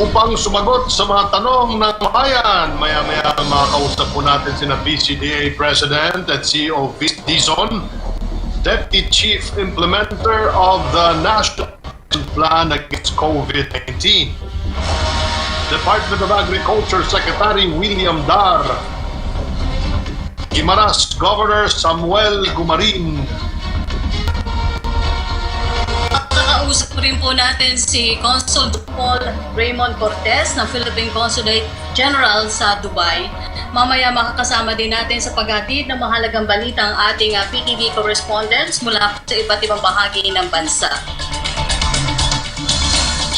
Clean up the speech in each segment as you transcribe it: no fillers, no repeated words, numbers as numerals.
upang sumagot sa mga tanong ng bayan. Maya-maya makakausap po natin sina PCDA President at CEO Vince Dizon, Deputy Chief Implementer of the National Plan against COVID-19, Department of Agriculture Secretary William Dar, Guimaras Governor Samuel Gumarin. Nakausap rin po natin si Consul Paul Raymond Cortez ng Philippine Consulate General sa Dubai. Mamaya makakasama din natin sa paghatid ng mahalagang balita ang ating PTV correspondents mula sa iba't ibang bahagi ng bansa.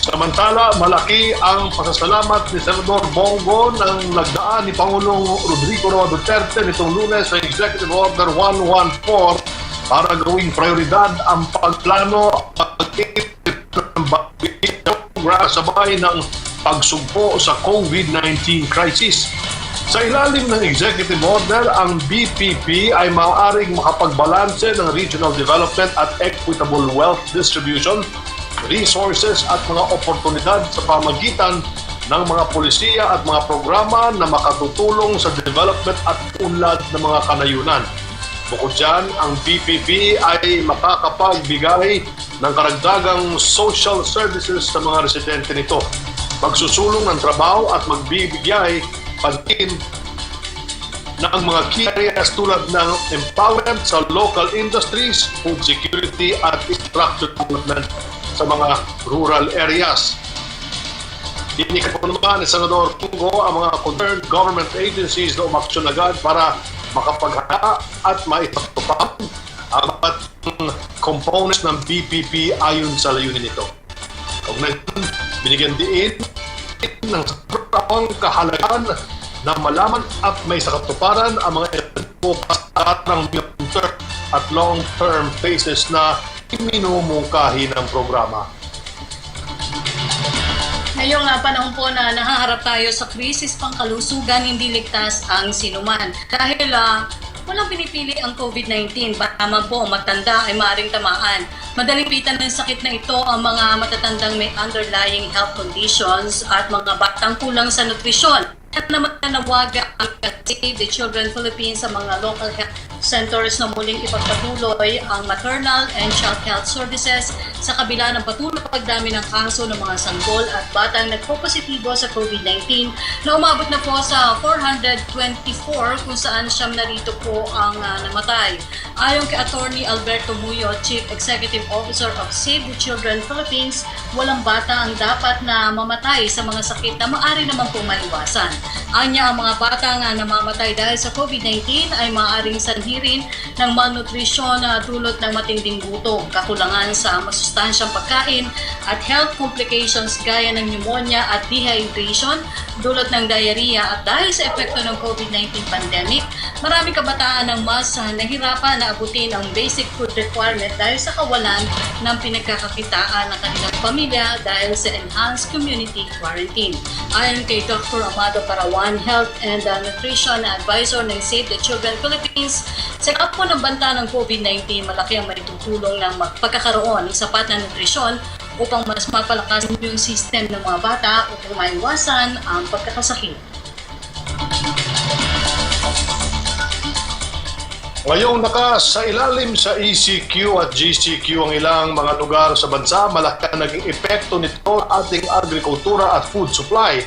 Samantala, malaki ang pasasalamat ni Senador Bongo ng nagdaan ni Pangulong Rodrigo Roa Duterte nitong Lunes sa Executive Order 114 para gawing prioridad ang pagplano sabay ng pagsugpo sa COVID-19 crisis. Sa ilalim ng Executive Order, ang BPP ay maaaring makapagbalanse ng regional development at equitable wealth distribution, resources at mga oportunidad sa pamagitan ng mga polisiya at mga programa na makatutulong sa development at unlad ng mga kanayunan. Bukod dyan, ang BPP ay makakapagbigay ng karagdagang social services sa mga residente nito, magsusulong ng trabaho at magbibigay pansin ng mga key areas tulad ng empowerment sa local industries, food security at infrastructure development sa mga rural areas. Inikat po naman ni Senador Bongo ang mga concerned government agencies na umaksyon agad para makapaghanda at maitutupad ang mga components ng BPP ayon sa layunin nito. Kaugnay, binigyan din ng sobrang kahalagan na malaman at may sakatuparan ang mga focus ng long-term at long-term phases na minumungkahi ng programa. Ngayong panahon po na nahaharap tayo sa krisis pangkalusugan, hindi ligtas ang sinuman. Dahil walang pinipili ang COVID-19, bata man po matanda ay maaaring tamaan. Madaling pitan ng sakit na ito ang mga matatandang may underlying health conditions at mga batang kulang sa nutrisyon. At naman nanawagan ang Save the Children Philippines sa mga local health centers na muling ipagpatuloy ang maternal and child health services sa kabila ng patuloy na pagdami ng kaso ng mga sanggol at batang nagpo-positibo sa COVID-19 na umabot na po sa 424 kung saan siyam na rito po ang namatay. Ayon kay Attorney Alberto Muyo, Chief Executive Officer of Save the Children Philippines, walang bata ang dapat na mamatay sa mga sakit na maaari naman po maiwasan. Anya, ang mga bata nga namamatay dahil sa COVID-19 ay maaaring sanhirin ng malnutrition na dulot ng matinding gutom, kakulangan sa masustansyang pagkain at health complications gaya ng pneumonia at dehydration, dulot ng diarrhea. At dahil sa epekto ng COVID-19 pandemic, maraming kabataan ang mas nahirapan na abutin ang basic food requirement dahil sa kawalan ng pinagkakakitaan ng kanilang pamilya dahil sa enhanced community quarantine. Ayon kay Dr. Amado Parawan, Health and Nutrition Advisor ng Save the Children Philippines, sa po ng banta ng COVID-19, malaki ang maitutulong ng pagkakaroon ng sapat na nutrisyon upang mas mapalakas ang immune system ng mga bata upang maiwasan ang pagkakasakit. Ngayong sa ilalim sa ECQ at GCQ ang ilang mga lugar sa bansa, malaki ang naging epekto nito sa ating agrikultura at food supply.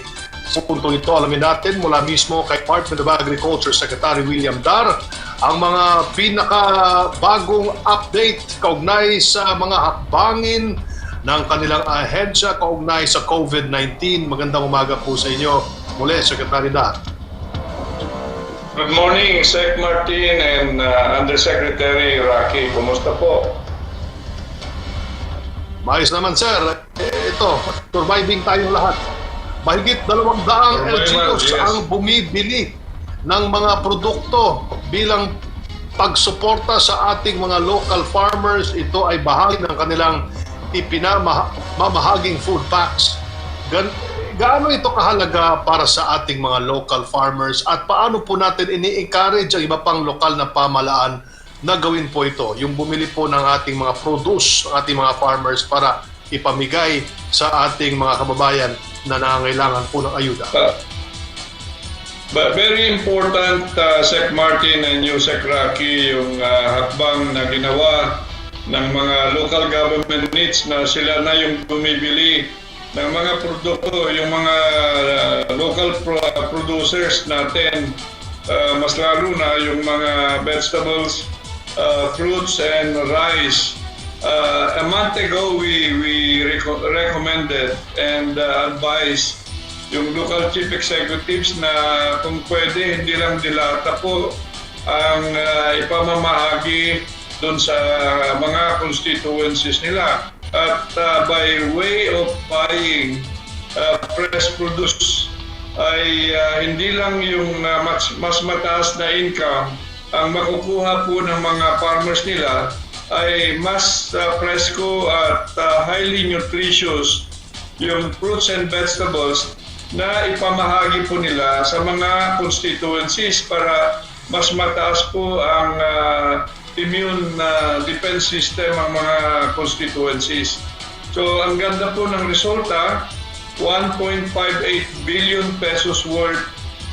Sa punto ito, alamin natin mula mismo kay Department of Agriculture Secretary William Dar ang mga pinakabagong update kaugnay sa mga hakbangin ng kanilang ahensya kaugnay sa COVID-19. Magandang umaga po sa inyo muli, Secretary Dar. Good morning, Sec Martin and Undersecretary Rocky. Kumusta po? Maayos naman, sir. Ito, surviving tayong lahat. Mahigit 200 LGUs ang bumibili ng mga produkto bilang pagsuporta sa ating mga local farmers. Ito ay bahagi ng kanilang ipinamamahaging food packs. Gaano ito kahalaga para sa ating mga local farmers at paano po natin ini-encourage ang iba pang lokal na pamahalaan na gawin po ito, yung bumili po ng ating mga produce, ng ating mga farmers para ipamigay sa ating mga kababayan na nangangailangan po ng ayuda. But very important, Sec Martin and you, Sec Rocky, yung hakbang na ginawa ng mga local government needs na sila na yung bumibili ng mga produkto, yung mga local producers natin, mas lalo na yung mga vegetables, fruits and rice. A month ago, we recommended and advised yung local chief executives na kung pwede, hindi lang dilata po ang ipamamahagi doon sa mga constituencies nila. At by way of buying fresh produce ay hindi lang yung mas mataas na income ang makukuha po ng mga farmers nila, ay mas presko at highly nutritious yung fruits and vegetables na ipamahagi po nila sa mga constituencies para mas mataas po ang immune defense system ang mga constituencies. So ang ganda po ng resulta, 1.58 billion pesos worth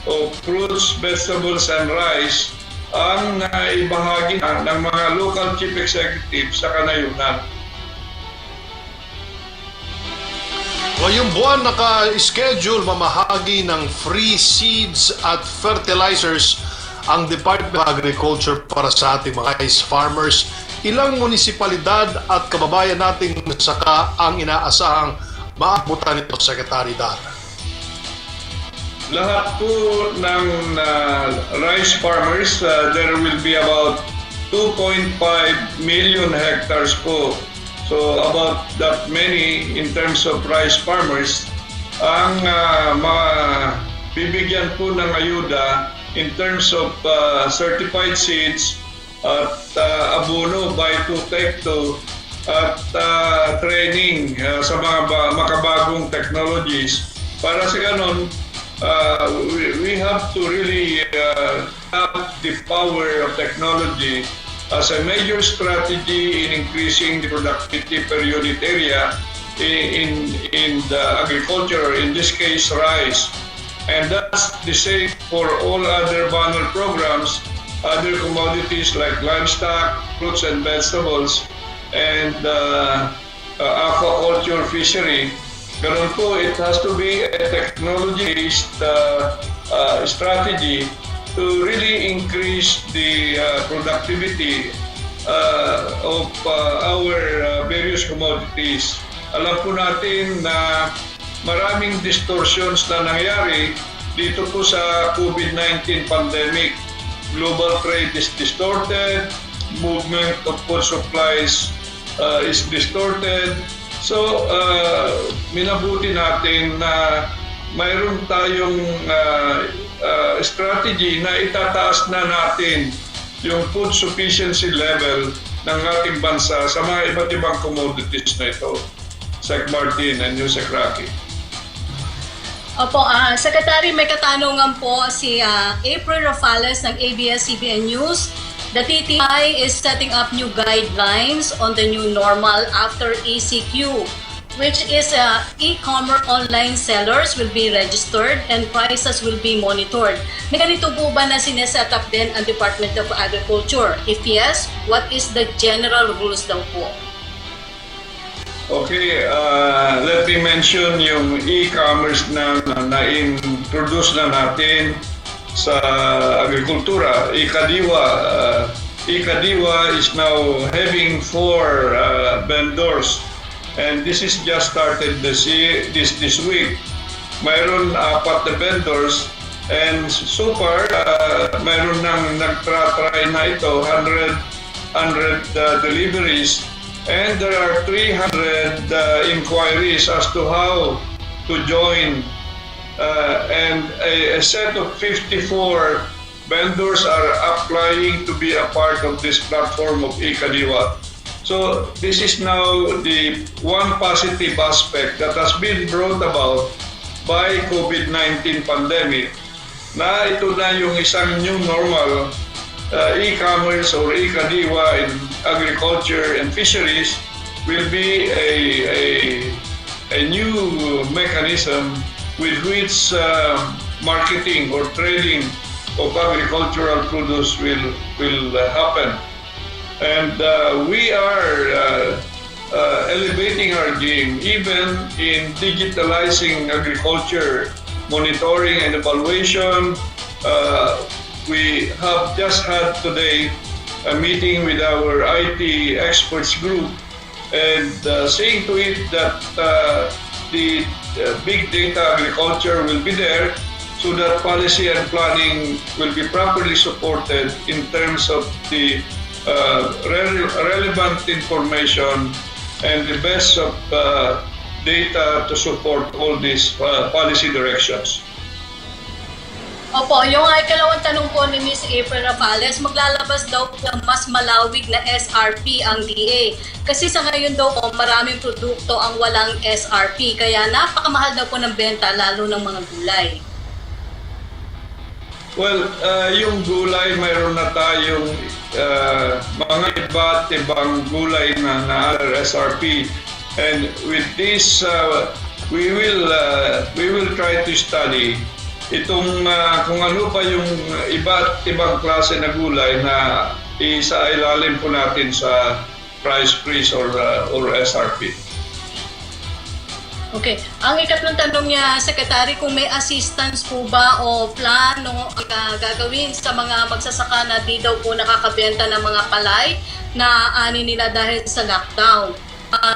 of fruits, vegetables and rice ang naibahagi ng mga local chief executives sa kanayunan. Ngayong buwan naka-schedule mamahagi ng free seeds at fertilizers ang Department of Agriculture para sa ating mga rice farmers. Ilang munisipalidad at kababayan nating saka ang inaasahang maabutan nito, Secretary Dar? Lahat po ng rice farmers, there will be about 2.5 million hectares po. So about that many in terms of rice farmers ang bibigyan po ng ayuda in terms of certified seeds at abono by PUCLIC at training sa mga makabagong technologies. Para sa ganon, we have to really have the power of technology as a major strategy in increasing the productivity per unit area in the agriculture, in this case rice. And that's the same for all other banner programs, other commodities like livestock, fruits and vegetables, and aquaculture fishery. Ganun po, it has to be a technology-based strategy to really increase the productivity of our various commodities. Alam po natin na maraming distortions na nangyari dito po sa COVID-19 pandemic. Global trade is distorted, movement of food supplies is distorted. So, minabuti natin na mayroon tayong strategy na itataas na natin yung food sufficiency level ng ating bansa sa mga iba't ibang commodities na ito. Sec Martin and you, Sec Rocky. Opo, Secretary, may katanungan po si April Rafales ng ABS-CBN News. The TTI is setting up new guidelines on the new normal after ECQ, which is e-commerce online sellers will be registered and prices will be monitored. May ganito po ba na sineset up din ang Department of Agriculture? If yes, what is the general rules daw po? Okay, let me mention yung e-commerce na na-introduce na natin sa agrikultura. Ikadiwa is now having 4 vendors. And this is just started this week. Mayroon 4 na vendors and so far mayroon nang nagtra-try na ito 100 deliveries and there are 300 inquiries as to how to join and a set of 54 vendors are applying to be a part of this platform of Ikadiwa. So this is now the one positive aspect that has been brought about by COVID-19 pandemic na ito na yung isang new normal e-commerce or Ikadiwa in agriculture and fisheries will be a new mechanism with which marketing or trading of agricultural produce will happen. And we are elevating our game even in digitalizing agriculture, monitoring and evaluation. We have just had today a meeting with our IT experts group and saying to it that the big data agriculture will be there so that policy and planning will be properly supported in terms of the relevant information and the best of data to support all these policy directions. Opo, yung ikalawang tanong po ni Ms. April Rafales, maglalabas daw po ng mas malawig na SRP ang DA. Kasi sa ngayon daw po, maraming produkto ang walang SRP, kaya napakamahal daw po ng benta, lalo ng mga gulay. Well, yung gulay, mayroon na tayong mga iba't ibang gulay na under SRP. And with this, we will try to study itong kung ano pa yung iba't ibang klase na gulay na isa-ilalim po natin sa price freeze or SRP. Okay. Ang ikatlong tanong niya, Secretary, kung may assistance po ba o plano gagawin sa mga magsasaka na di daw po nakakabenta ng mga palay na ani nila dahil sa lockdown.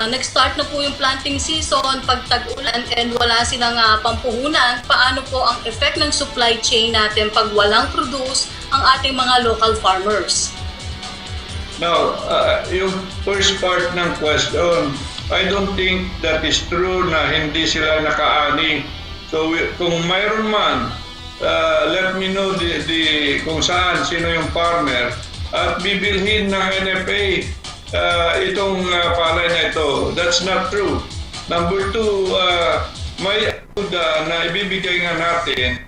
Nag-start na po yung planting season, pag tag-ulan and wala silang pampuhunan, paano po ang effect ng supply chain natin pag walang produce ang ating mga local farmers? Now, yung first part ng question, I don't think that is true na hindi sila nakaani. So kung mayroon man, let me know kung saan, sino yung farmer at bibilhin ng NFA itong palay na ito. That's not true. Number two, may ayuda na ibibigay nga natin,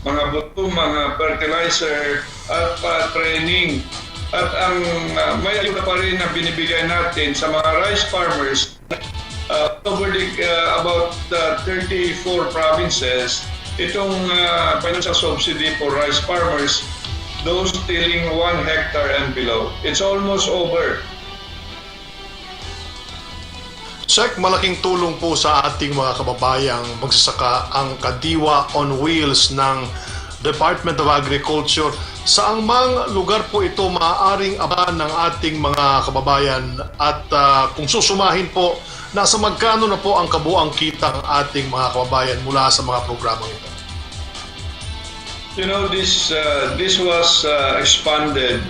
mga buto, mga fertilizer at training. At ang may ayuda pa rin na binibigay natin sa mga rice farmers over about 34 provinces, itong financial subsidy for rice farmers, those tilling 1 hectare and below. It's almost over. Sek, malaking tulong po sa ating mga kababayang magsasaka ang Kadiwa on Wheels ng Department of Agriculture. Saang mang lugar po ito maaaring abahan ng ating mga kababayan at kung susumahin po, nasa magkano na po ang kabuang kita ng ating mga kababayan mula sa mga programang ito? You know, this was expanded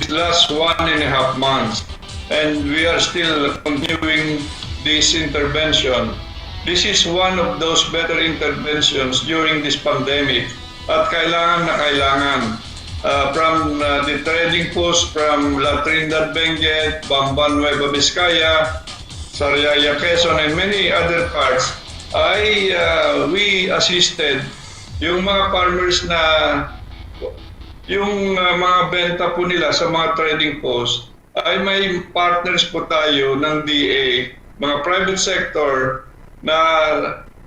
the last 1.5 months. And we are still continuing this intervention. This is one of those better interventions during this pandemic at kailangan na kailangan. From the trading post from La Trinidad Benguet, Bamban, Nueva Vizcaya, Sariaya, Quezon, and many other parts, we assisted yung mga farmers na yung mga benta po nila sa mga trading post ay may partners po tayo ng DA, mga private sector na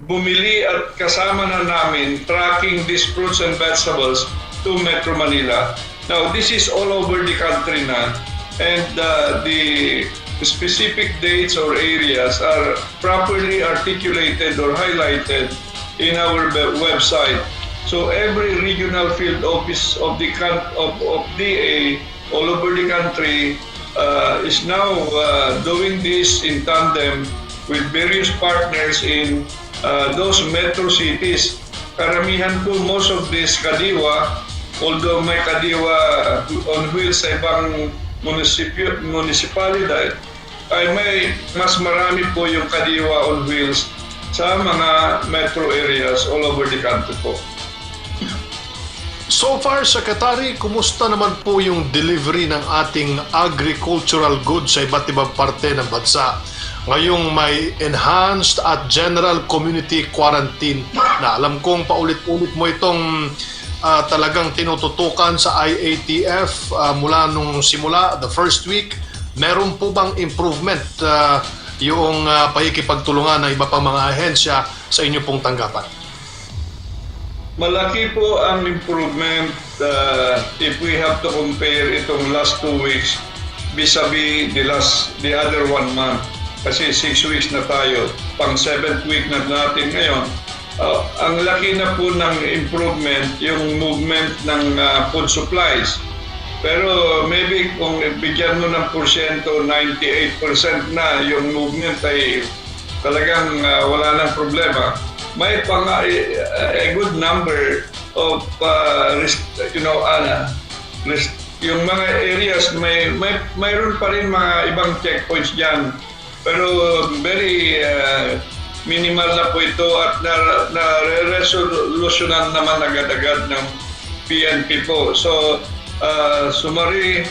bumili at kasama na namin tracking these fruits and vegetables to Metro Manila. Now, this is all over the country na, and the specific dates or areas are properly articulated or highlighted in our website. So every regional field office of the DA all over the country is now doing this in tandem with various partners in those metro cities. Karamihan po, most of this Kadiwa, although may Kadiwa on wheels sa ibang municipality, ay may mas marami po yung Kadiwa on wheels sa mga metro areas all over the country po. So far, Secretary, kumusta naman po yung delivery ng ating agricultural goods sa iba't ibang parte ng bansa? Ngayong may enhanced at general community quarantine na alam kong paulit-ulit mo itong talagang tinututukan sa IATF mula nung simula, the first week meron po bang improvement yung pakikipagtulungan ng iba pang mga ahensya sa inyo pong tanggapan? Malaki po ang improvement if we have to compare itong last 2 weeks vis-a-vis the other 1 month. Kasi 6 weeks na tayo, pang 7th week na natin ngayon. Ang laki na po ng improvement yung movement ng food supplies. Pero maybe kung bigyan mo ng porsyento, 98% na yung movement ay talagang wala nang problema. May a good number of yung mga areas mayroon pa rin mga ibang checkpoints diyan. Pero very minimal na po ito at na-resolutionan naman agad-agad ng PNP po. So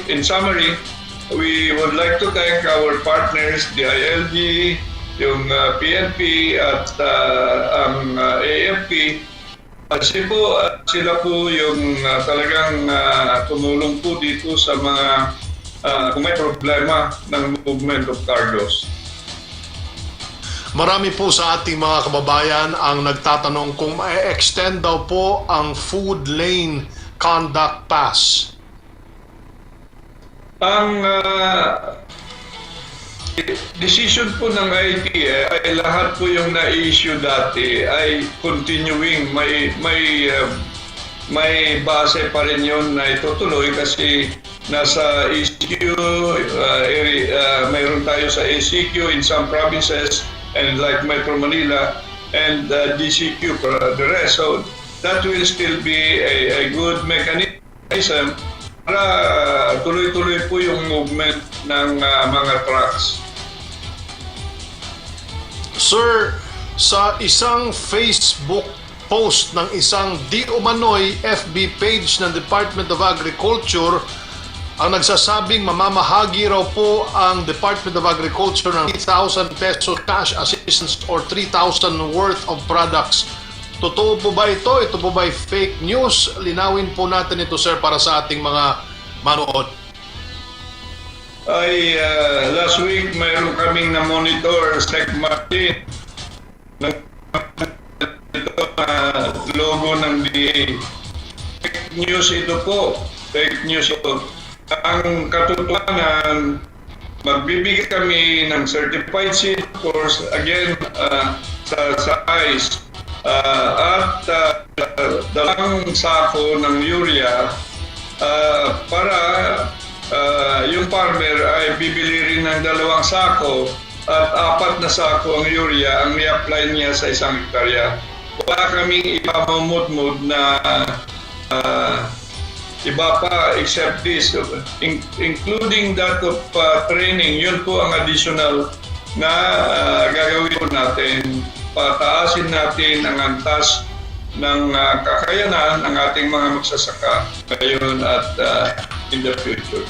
in summary, we would like to thank our partners, the ILG, yung PNP at ang AFP. Kasi po sila po yung talagang tumulong po dito sa mga kung may problema ng movement of cargos. Marami po sa ating mga kababayan ang nagtatanong kung ma-extend daw po ang food lane conduct pass. Ang decision po ng ITA ay lahat po yung na-issue dati ay continuing. May base pa rin yun na itutuloy kasi nasa ECQ, mayroon tayo sa ECQ in some provinces and like Metro Manila and DCQ for the rest. So that will still be a good mechanism para tuloy-tuloy po yung movement ng mga trucks. Sir, sa isang Facebook post ng isang di umano'y FB page ng Department of Agriculture, ang nagsasabing mamamahagi raw po ang Department of Agriculture ng 3,000 peso cash assistance or 3,000 worth of products. Totoo po ba ito? Ito po ba fake news? Linawin po natin ito, sir, para sa ating mga manood. Last week mayroon kaming na-monitor Sec Martin ng logo ng DA. Fake news ito po. Fake news ito. Ang katotohanan, magbibigay kami ng certified seed course again sa ICE at dalawang sako ng urea para yung farmer ay bibili rin ng 2 sako at 4 na sako ang urea ang i-apply niya sa 1 hektarya. Wala kaming ipamumudmud na iba pa except this, including that of training. Yun po ang additional na gagawin po natin. Pataasin natin ang antas ng kakayanan ng ating mga magsasaka ngayon at in the future.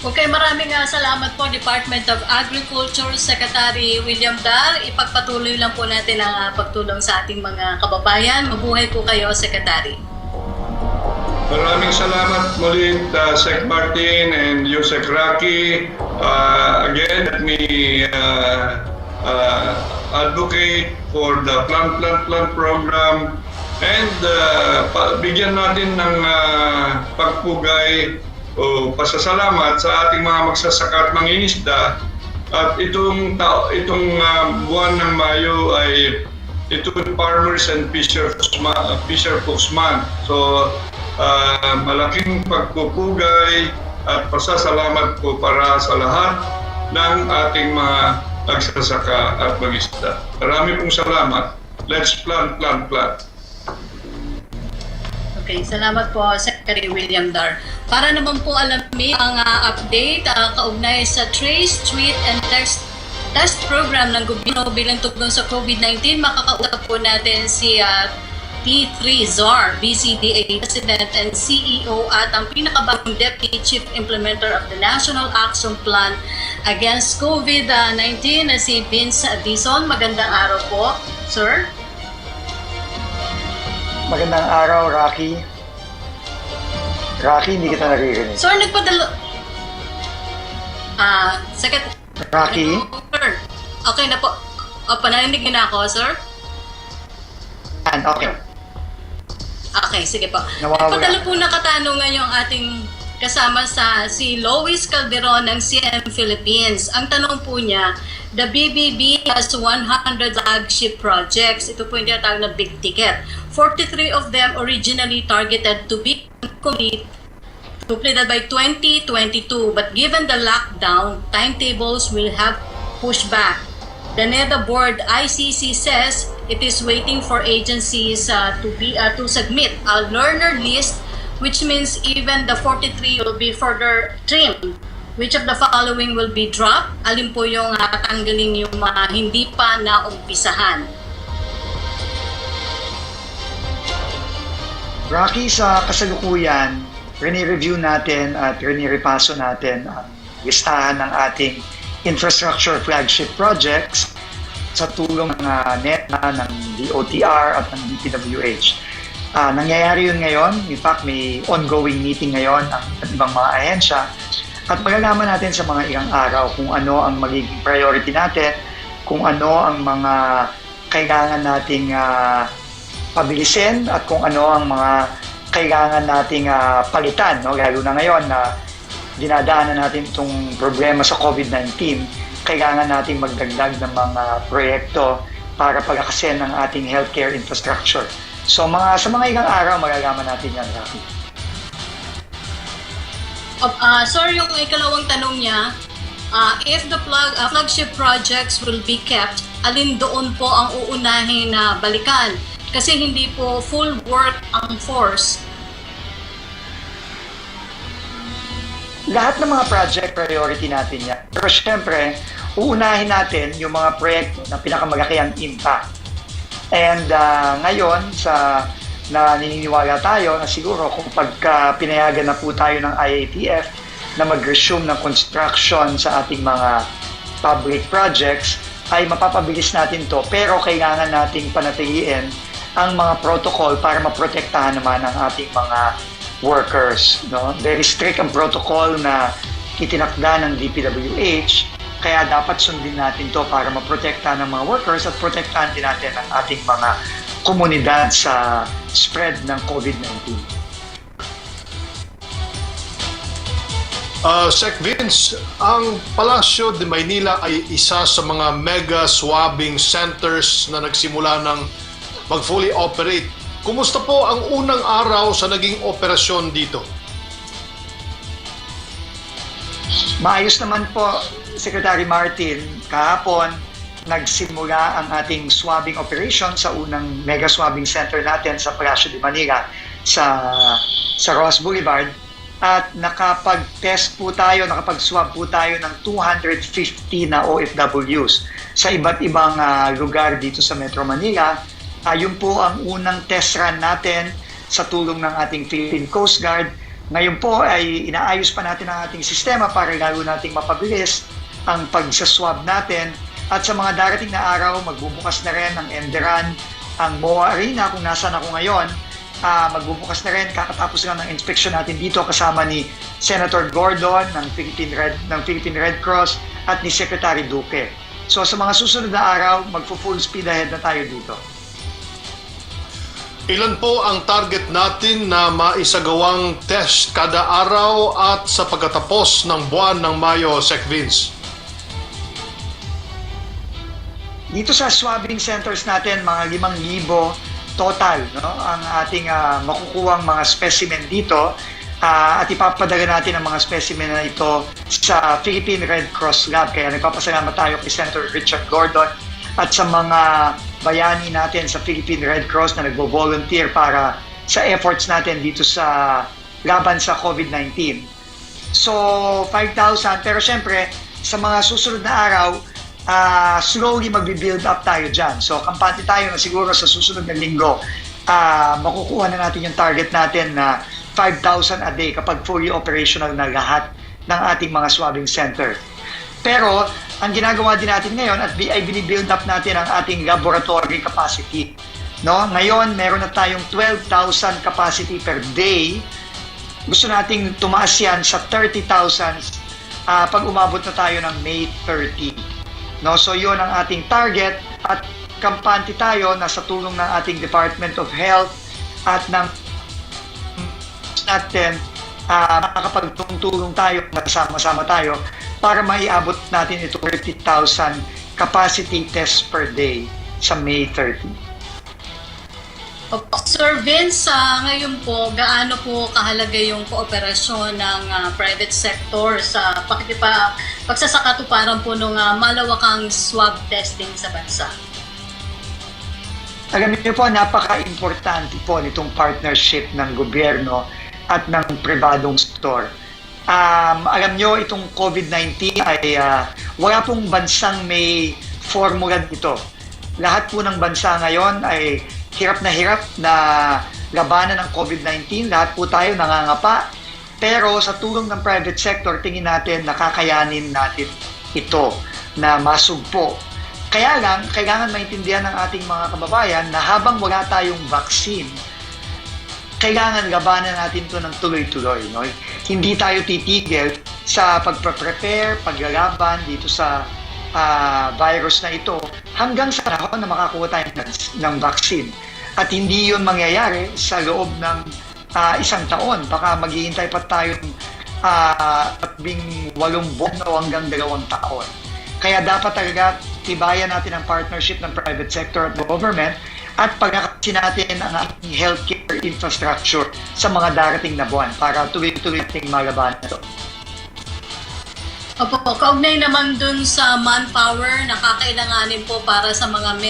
Okay, maraming salamat po Department of Agriculture Secretary William Dar. Ipagpatuloy lang po natin ang pagtulong sa ating mga kababayan. Mabuhay po kayo, Secretary. Maraming salamat muli Sec Martin and Sec Rocky. Again, let me advocate for the Plant program and bigyan natin ng pagpugay o pasasalamat sa ating mga magsasaka at mangingisda. At itong buwan ng Mayo ay itong Farmers and Fisher Folks Month. So malaking pagpupugay at pasasalamat po para sa lahat ng ating mga magsasaka at mangisda. Marami pong salamat. Let's plant. Okay, salamat po Secretary William Dar. Para naman po alamin ang update kaugnay sa Trace, Treat and Test program ng gobyerno bilang tugon sa COVID-19, makakausap po natin si T3 Czar, BCDA President and CEO at ang pinakabagong Deputy Chief Implementer of the National Action Plan Against COVID-19 na si Vince Dizon. Magandang araw po, sir. Magandang araw, Rocky. Rocky, hindi kita naririnig. Sir, Secretary. Rocky? Sir. Okay na po. Pananinig niyo na ako, sir? Okay. Okay, sige po. Nawawala. Padala po na katanungan yung ating kasama si Lois Calderon ng CM Philippines. Ang tanong po niya, the BBB has 100 flagship projects. Ito po yung tinatawag na big ticket. 43 of them originally targeted to be completed by 2022. But given the lockdown, timetables will have pushed back. The NEDA board ICC says it is waiting for agencies to submit a learner list, which means even the 43 will be further trimmed. Which of the following will be dropped? Alin po yung tanggalin yung mga hindi pa naumpisahan? Rocky, sa kasalukuyan, rini-review natin at rini-repaso natin ang listahan ng ating infrastructure flagship projects sa tulong ng NEDA, ng DOTR at ng DPWH. Nangyayari yun ngayon. In fact, may ongoing meeting ngayon ng ibang mga ahensya at malalaman natin sa mga ilang araw kung ano ang magiging priority natin, kung ano ang mga kailangan nating pabilisin at kung ano ang mga kailangan nating palitan, no? Lalo na ngayon na dinadaanan natin itong problema sa COVID-19, kailangan nating magdagdag ng mga proyekto para palakasin ang ating healthcare infrastructure. So sa mga ilang araw, malalaman natin yan, Rafi. Sir, yung ikalawang tanong niya, if the flagship projects will be kept, alin doon po ang uunahin na balikan? Kasi hindi po full work ang force. Lahat ng mga project priority natin yan. Pero syempre, uunahin natin yung mga proyekto na pinakamalaki ang impact. And ngayon, naniniwala tayo na siguro kung pagka pinayagan na po tayo ng IATF na mag-resume ng construction sa ating mga public projects, ay mapapabilis natin to. Pero kailangan nating panatiliin ang mga protocol para maprotektahan naman ang ating mga workers. No? Very strict ang protocol na itinakda ng DPWH, kaya dapat sundin natin to para maprotektahan ng mga workers at protektahan din natin ang ating mga komunidad sa spread ng COVID-19. Sec Vince, ang Palasyo de Maynila ay isa sa mga mega swabbing centers na nagsimula ng mag-fully operate. Kumusta po ang unang araw sa naging operasyon dito? Maayos naman po, Secretary Martin. Kahapon, nagsimula ang ating swabbing operation sa unang mega swabbing center natin sa Palasyo de Manila sa Ross Boulevard. At nakapag-test po tayo, nakapag-swab po tayo ng 250 na OFWs sa iba't ibang lugar dito sa Metro Manila. Yun po ang unang test run natin sa tulong ng ating Philippine Coast Guard. Ngayon po ay inaayos pa natin ang ating sistema para lalo nating mapabilis ang pagsaswab natin. At sa mga darating na araw, magbubukas na rin ang Enderan, ang MOA Arena kung nasaan ako ngayon. Magbubukas na rin, kakatapos lang ng inspection natin dito kasama ni Senator Gordon ng Philippine Red Cross at ni Secretary Duque. So sa mga susunod na araw, magpo-full speed ahead na tayo dito. Ilan po ang target natin na maisagawang test kada araw at sa pagkatapos ng buwan ng Mayo, Sec Vince? Dito sa swabbing centers natin, mga 5,000 total, no? Ang ating makukuhang mga specimen dito at ipapadala natin ang mga specimen na ito sa Philippine Red Cross Lab. Kaya nagpapasalamat tayo kay Senator Richard Gordon at sa mga bayani natin sa Philippine Red Cross na nagbo-volunteer para sa efforts natin dito sa laban sa COVID-19. So, 5,000. Pero syempre, sa mga susunod na araw, slowly magbi-build up tayo dyan. So, kampante tayo na siguro sa susunod na linggo, makukuha na natin yung target natin na 5,000 a day kapag fully operational na lahat ng ating mga swabbing center. Pero, ang ginagawa din natin ngayon ay binibuild up natin ang ating laboratory capacity. No? Ngayon, meron na tayong 12,000 capacity per day. Gusto nating tumaas yan sa 30,000 pag umabot na tayo ng May 30. No? So yun ang ating target at kampante tayo na sa tulong ng ating Department of Health at ng natin makakapagtulong tayo, kasama-sama tayo para maiabot natin ito 30,000 capacity tests per day sa May 30. Sir Vince, ngayon po, gaano po kahalaga yung kooperasyon ng private sector sa pagsasakatuparan po ng malawakang swab testing sa bansa? Alam niyo po, napaka-importante po nitong partnership ng gobyerno at ng pribadong sektor. Alam niyo, itong COVID-19 ay wala pong bansang may formula dito. Lahat po ng bansa ngayon ay hirap na labanan ng COVID-19. Lahat po tayo nangangapa. Pero sa tulong ng private sector, tingin natin nakakayanin natin ito na masugpo. Kaya lang, kailangan maintindihan ng ating mga kababayan na habang wala tayong vaccine, kailangan labanan natin ito ng tuloy-tuloy. No? Hindi tayo titigil sa pagpe-prepare, paglalaban dito sa virus na ito hanggang sa panahon na makakuha tayo ng vaccine. At hindi yun mangyayari sa loob ng isang taon. Baka maghihintay pa tayo 8 buwan o hanggang 2 taon. Kaya dapat talaga tibayan natin ang partnership ng private sector at government at pagkakasi natin ang ating healthcare infrastructure sa mga darating na buwan para tuloy-tuloy nating malabanan ito. Opo, kaugnay naman dun sa manpower na kakailanganin po para sa mga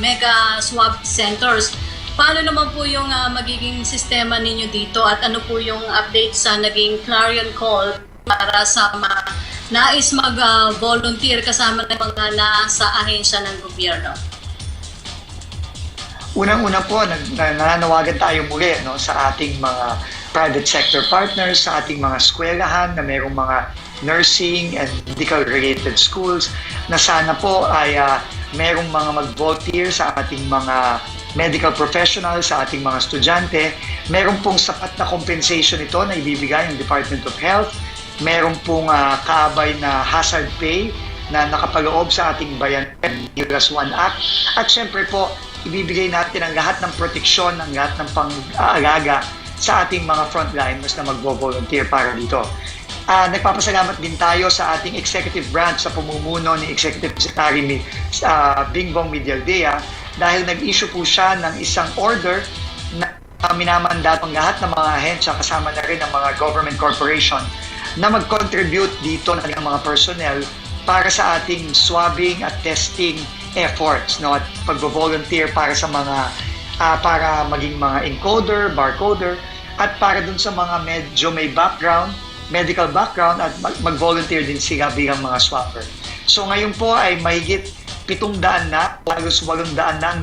mega swab centers. Paano naman po yung magiging sistema ninyo dito at ano po yung update sa naging clarion call para sa mga nais mag-volunteer kasama ng mga nasa ahensya ng gobyerno? Unang-una po, nananawagan tayo muli no, sa ating mga private sector partners, sa ating mga eskwelahan na mayroong mga nursing and medical-related schools na sana po ay mayroong mga mag-volunteer sa ating mga medical professionals, sa ating mga estudyante. Meron pong sapat na compensation ito na ibibigay ng Department of Health. Meron pong kaabay na hazard pay na nakapaloob sa ating Bayan Plus 1 Act. At syempre po, ibibigay natin ang lahat ng proteksyon, ang lahat ng pang-aalaga sa ating mga frontliners na magbo-volunteer para dito. Nagpapasalamat din tayo sa ating executive branch sa pamumuno ni Executive Secretary Bingbong Medialdea dahil nag-issue po siya ng isang order na minamandato ang lahat ng mga ahensya kasama na rin ang mga government corporation na mag-contribute dito ng mga personnel para sa ating swabbing at testing efforts, no, at pagbo-volunteer para sa mga para maging mga encoder, barcoder at para dun sa mga medyo may background, medical background at mag-volunteer din sila bilang mga swabber. So ngayon po ay mahigit 700 na, halos 800 na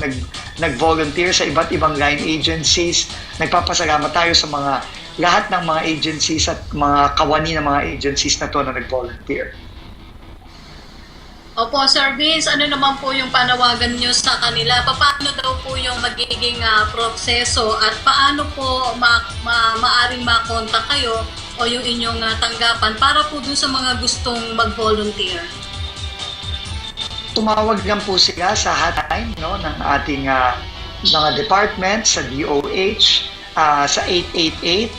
nag-volunteer sa iba't ibang line agencies. Nagpapasalamat tayo sa mga lahat ng mga agencies at mga kawani ng mga agencies na to na nag-volunteer. Opo, Sir Vince, ano naman po yung panawagan nyo sa kanila? Paano daw po yung magiging proseso at paano po maaring makontak kayo o yung inyong tanggapan para po dun sa mga gustong mag-volunteer? Tumawag lang po sila sa hotline no, ng ating mga department sa DOH sa 888.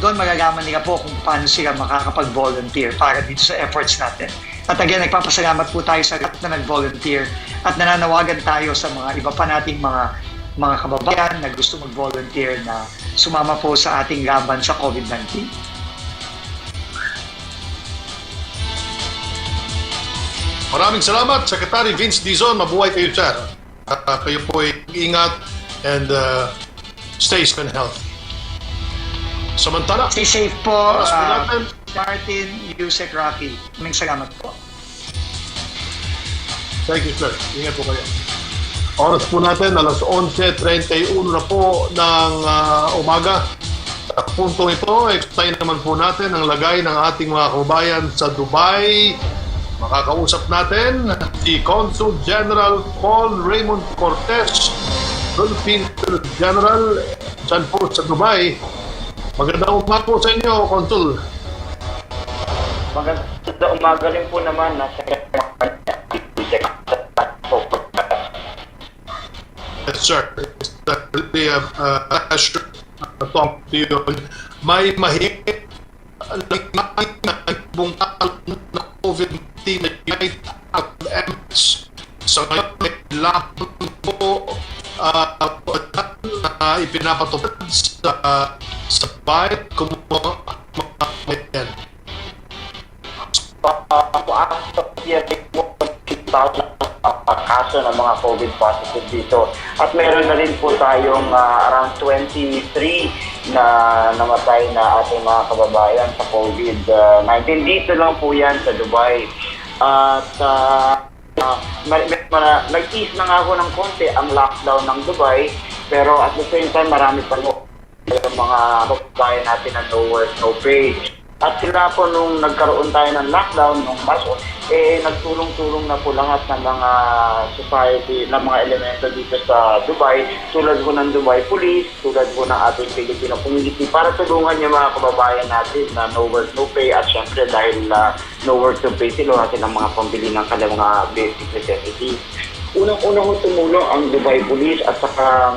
Doon magagaman nila po kung paano sila makakapag-volunteer para dito sa efforts natin. At again, nagpapasalamat po tayo sa lahat na nag-volunteer at nananawagan tayo sa mga iba pa nating mga kababayan na gusto mag-volunteer na sumama po sa ating laban sa COVID-19. Maraming salamat, Secretary Vince Dizon. Mabuhay kayo, sir. Kayo po ay ingat and stay safe and healthy. Samantala, Stay safe po, oras po natin. Martin, Yusek, Rocky. Maraming salamat po. Thank you, sir. Ingat po kayo. Oras po natin, alas 11:31 na po ng umaga. Sa puntong ito, explain naman po natin ang lagay ng ating mga kababayan sa Dubai. Makakausap natin si Consul General Paul Raymond Cortez, Philippine General dyan po sa Dubai. Magandang umaga po sa inyo, Consul. Magandang umaga rin po naman na Yes, sir. It's really a pleasure to talk to you. May mahigit bungkal na COVID-19 at MS. So ngayon, may lamang po na ipinapatupad sa bayan kumuha mga kaso ng mga COVID positive dito. At meron na rin po tayong around 23 na namatay na ating mga kababayan sa COVID-19. Dito lang po yan sa Dubai. At nag-ease na nga ako ng konti ang lockdown ng Dubai, pero at the same time marami pa yung mga kababayan natin na no work, no pay. At sila po nung nagkaroon tayo ng lockdown nung March, nagtulong-tulong na po lahat ng mga society, ng mga elemento dito sa Dubai, tulad po ng Dubai Police, tulad po ng ating Filipino community, para tulungan yung mga kababayan natin na no work, no pay. At syempre dahil no work, no pay, sila natin ang mga pambili ng kanilang mga basic necessities. Unang-una ho tumulong ang Dubai Police at saka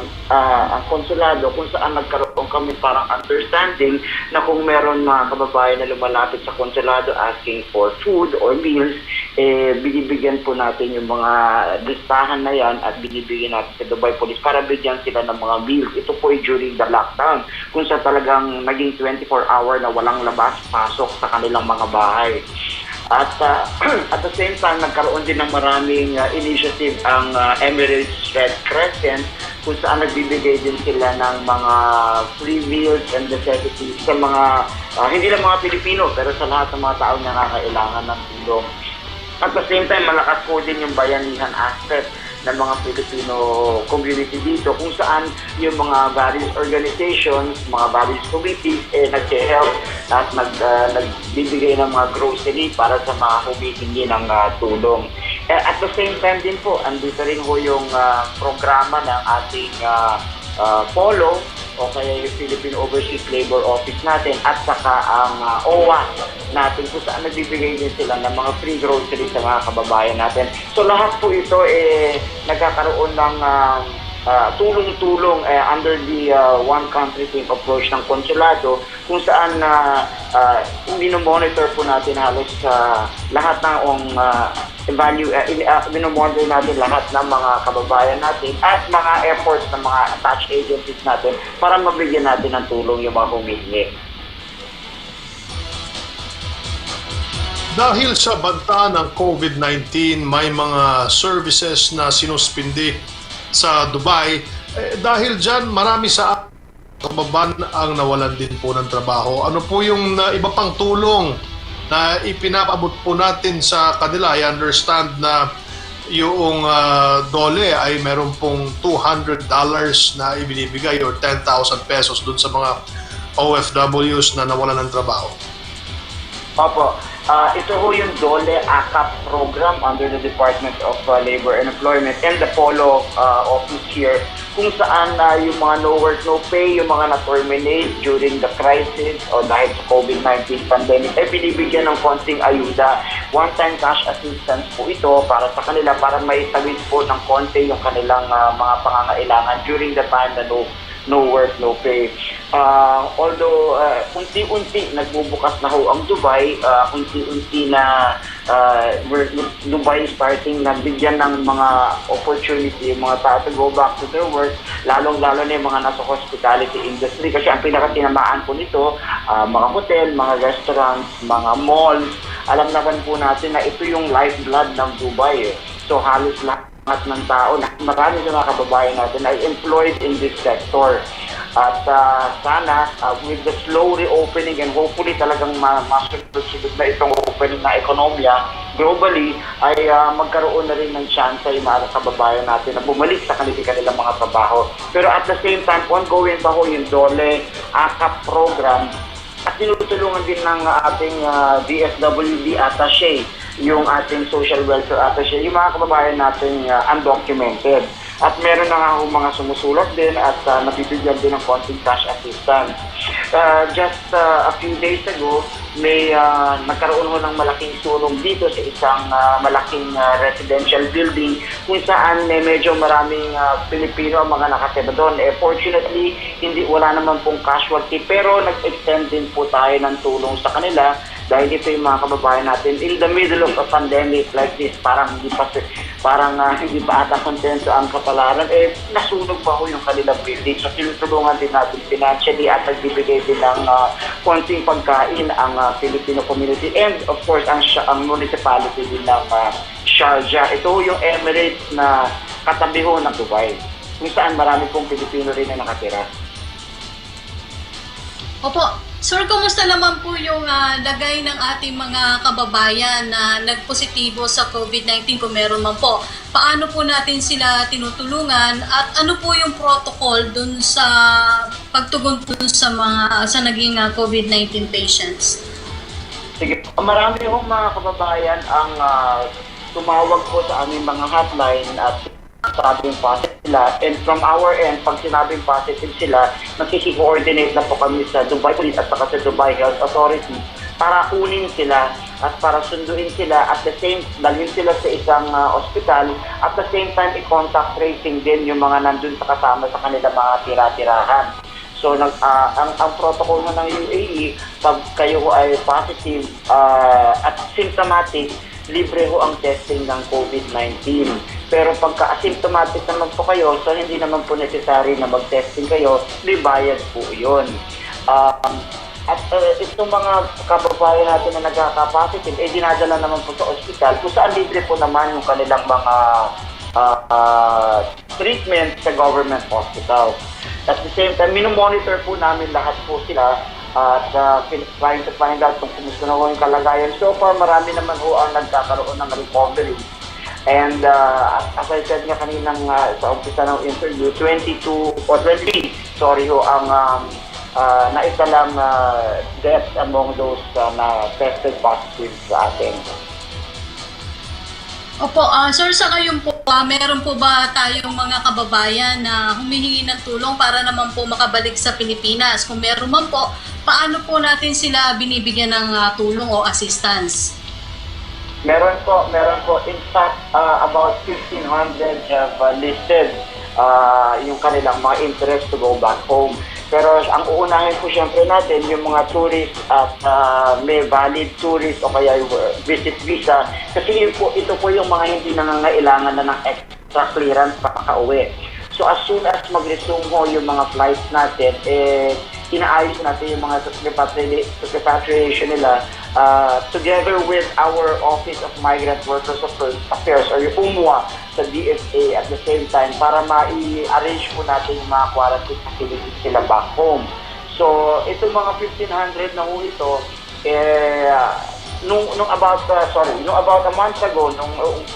ang konsulado, kung saan nagkaroon kami parang understanding na kung meron mga kababayan na lumalapit sa konsulado asking for food or meals, binibigyan po natin yung mga listahan na yan at binibigyan natin sa Dubai Police para bigyan sila ng mga meals. Ito po ay during the lockdown, kung saan talagang naging 24-hour na walang labas-pasok sa kanilang mga bahay. At at the same time, nagkaroon din ng maraming initiative ang Emirates Red Crescent, kung saan nagbibigay din sila ng mga free meals and necessities sa mga, hindi lang mga Pilipino, pero sa lahat ng mga taong nakakailangan ng tulong. At the same time, malakas po din yung bayanihan aspect ng mga Filipino community dito, kung saan yung mga various organizations, mga various committees nag-help at nagbibigay ng mga grocery para sa mga humihingi ng tulong. At the same time din po, andito rin po yung programa ng ating POLO o kaya yung Philippine Overseas Labor Office natin at saka ang OWA natin, kung saan nagbibigay din sila ng mga free groceries sa mga kababayan natin. So lahat po ito nagkakaroon ng tulong-tulong under the one country team approach ng konsulado, kung saan minomonitor po natin halos lahat ng minomonitor natin lahat ng mga kababayan natin at mga efforts ng mga attached agencies natin para mabigyan natin ng tulong yung mga humihingi. Dahil sa banta ng COVID-19, may mga services na sinuspindi sa Dubai. Dahil dyan, marami sa kababayan ang nawalan din po ng trabaho. Ano po yung iba pang tulong na ipinapabot po natin sa kanila? I understand na yung dole ay meron pong $200 na ibinibigay or 10,000 pesos dun sa mga OFWs na nawalan ng trabaho. Opo. Ito ho yung DOLE ACAP program under the Department of Labor and Employment and the POLO office here, kung saan yung mga no work, no pay, yung mga na-terminate during the crisis o dahil sa COVID-19 pandemic, ay binibigyan ng konting ayuda. One-time cash assistance po ito para sa kanila, para may tawid po ng konti yung kanilang mga pangangailangan during the time na no work, no pay. Although unti-unti nagbubukas na ho ang Dubai, unti-unti na Dubai starting na bigyan ng mga opportunity yung mga tao to go back to their work, lalong-lalo na yung mga nasa hospitality industry, kasi ang pinakatinamaan po nito, mga hotel, mga restaurants, mga malls. Alam naman po natin na ito yung lifeblood ng Dubai. So halos lahat ng tao, marami sa mga kababayan natin ay employed in this sector. At sana with the slow reopening and hopefully talagang masunod-sunod na itong opening na ekonomiya globally, ay magkaroon na rin ng chance yung mga kababayan natin na bumalik sa kanilang mga trabaho. Pero at the same time, ongoing pa ho yung DOLE ACAP program at tinutulungan din ng ating DSWD attaché, yung ating social welfare attaché, yung mga kababayan natin undocumented. At meron na nga mga sumusulat din at nabibigyan din ng konting cash assistance. Just a few days ago, may nagkaroon ho ng malaking sulong dito sa isang malaking residential building kung saan medyo maraming Pilipino ang mga nakatira doon. Fortunately, wala naman pong casualty pero nag-extend din po tayo ng tulong sa kanila dahil ito yung mga kababayan natin in the middle of a pandemic like this, parang hindi pa ata kontento ang kapalaran, nasunog pa ho yung kanilang building. So tinutulungan din natin financially at nagbibigay din ng konting pagkain ang Filipino community and of course ang municipality din ng Sharjah. Ito yung Emirates na katabi ho ng Dubai kung saan marami pong Pilipino rin na nakatira. Opo. Sir, kumusta naman po yung lagay ng ating mga kababayan na nagpositibo sa COVID-19 kung meron man po? Paano po natin sila tinutulungan at ano po yung protocol dun sa pagtugon dun sa naging COVID-19 patients? Sige, marami hong mga kababayan ang tumawag po sa aming mga hotline at sabing positive sila, and from our end, pag sinabing positive sila, nakiki-coordinate na po kami sa Dubai Police at saka sa Dubai Health Authority para kunin sila at para sunduin sila at the same, dalhin sila sa isang ospital at the same time i-contact tracing din yung mga nandun sa kasama sa kanila mga tira-tirahan. So, ang protocol mo ng UAE, pag kayo ay positive at symptomatic, libre ho ang testing ng COVID-19. Pero pagka asymptomatic naman po kayo, so hindi naman po necessary na mag-testing kayo, may bayad po yun. At itong mga kababayan natin na nagkaka-positive, dinadala naman po sa ospital, kung saan libre po naman yung kanilang mga treatment sa government hospital. At the same time, minomonitor po namin lahat po sila at trying to find out kung kumusta na ho yung kalagayan. So far, marami naman ho ang nagkakaroon ng recovery. And as I said nga kaninang sa umpisa ng interview, 23 ang naisalang deaths among those na tested positive sa atin. Opo, sir, sa ngayon po, meron po ba tayong mga kababayan na humihingi ng tulong para naman po makabalik sa Pilipinas? Kung meron man po, paano po natin sila binibigyan ng tulong o assistance? Meron po. In fact, about 1,500 have listed yung kanilang mga interest to go back home. Pero ang uunahin po siyempre natin yung mga tourist at may valid tourist o kaya visit visa. Kasi ito po yung mga hindi nangangailangan na ng extra clearance pakaka-uwi. So as soon as mag-resume ho yung mga flights natin, inaayos natin yung mga repatriation nila together with our Office of Migrant Workers Affairs or yung UMWA sa DFA at the same time para ma-arrange po natin yung mga quarantine facilities sila back home. So itong mga 1,500 na ho ito, nung about a month ago, nung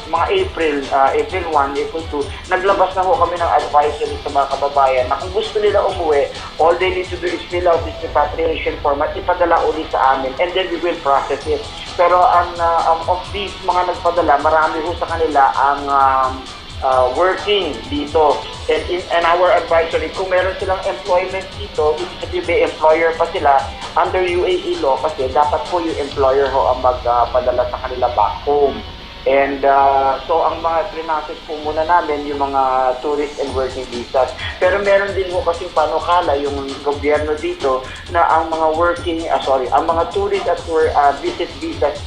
mga April 1, April 2, naglabas na ho kami ng advisory sa mga kababayan na kung gusto nila umuwi, all they need to do is fill out this repatriation form at ipadala ulit sa amin and then we will process it. Pero of these mga nagpadala, marami ho sa kanila ang working dito. And our advisory, kung meron silang employment dito, ibig sabihin employer pa sila, under UAE law kasi dapat po yung employer ho ang magpadala sa kanila back home. And so ang mga trinasis po muna namin yung mga tourist and working visas. Pero meron din po kasing panukala yung gobyerno dito na ang mga ang mga tourist at visit visas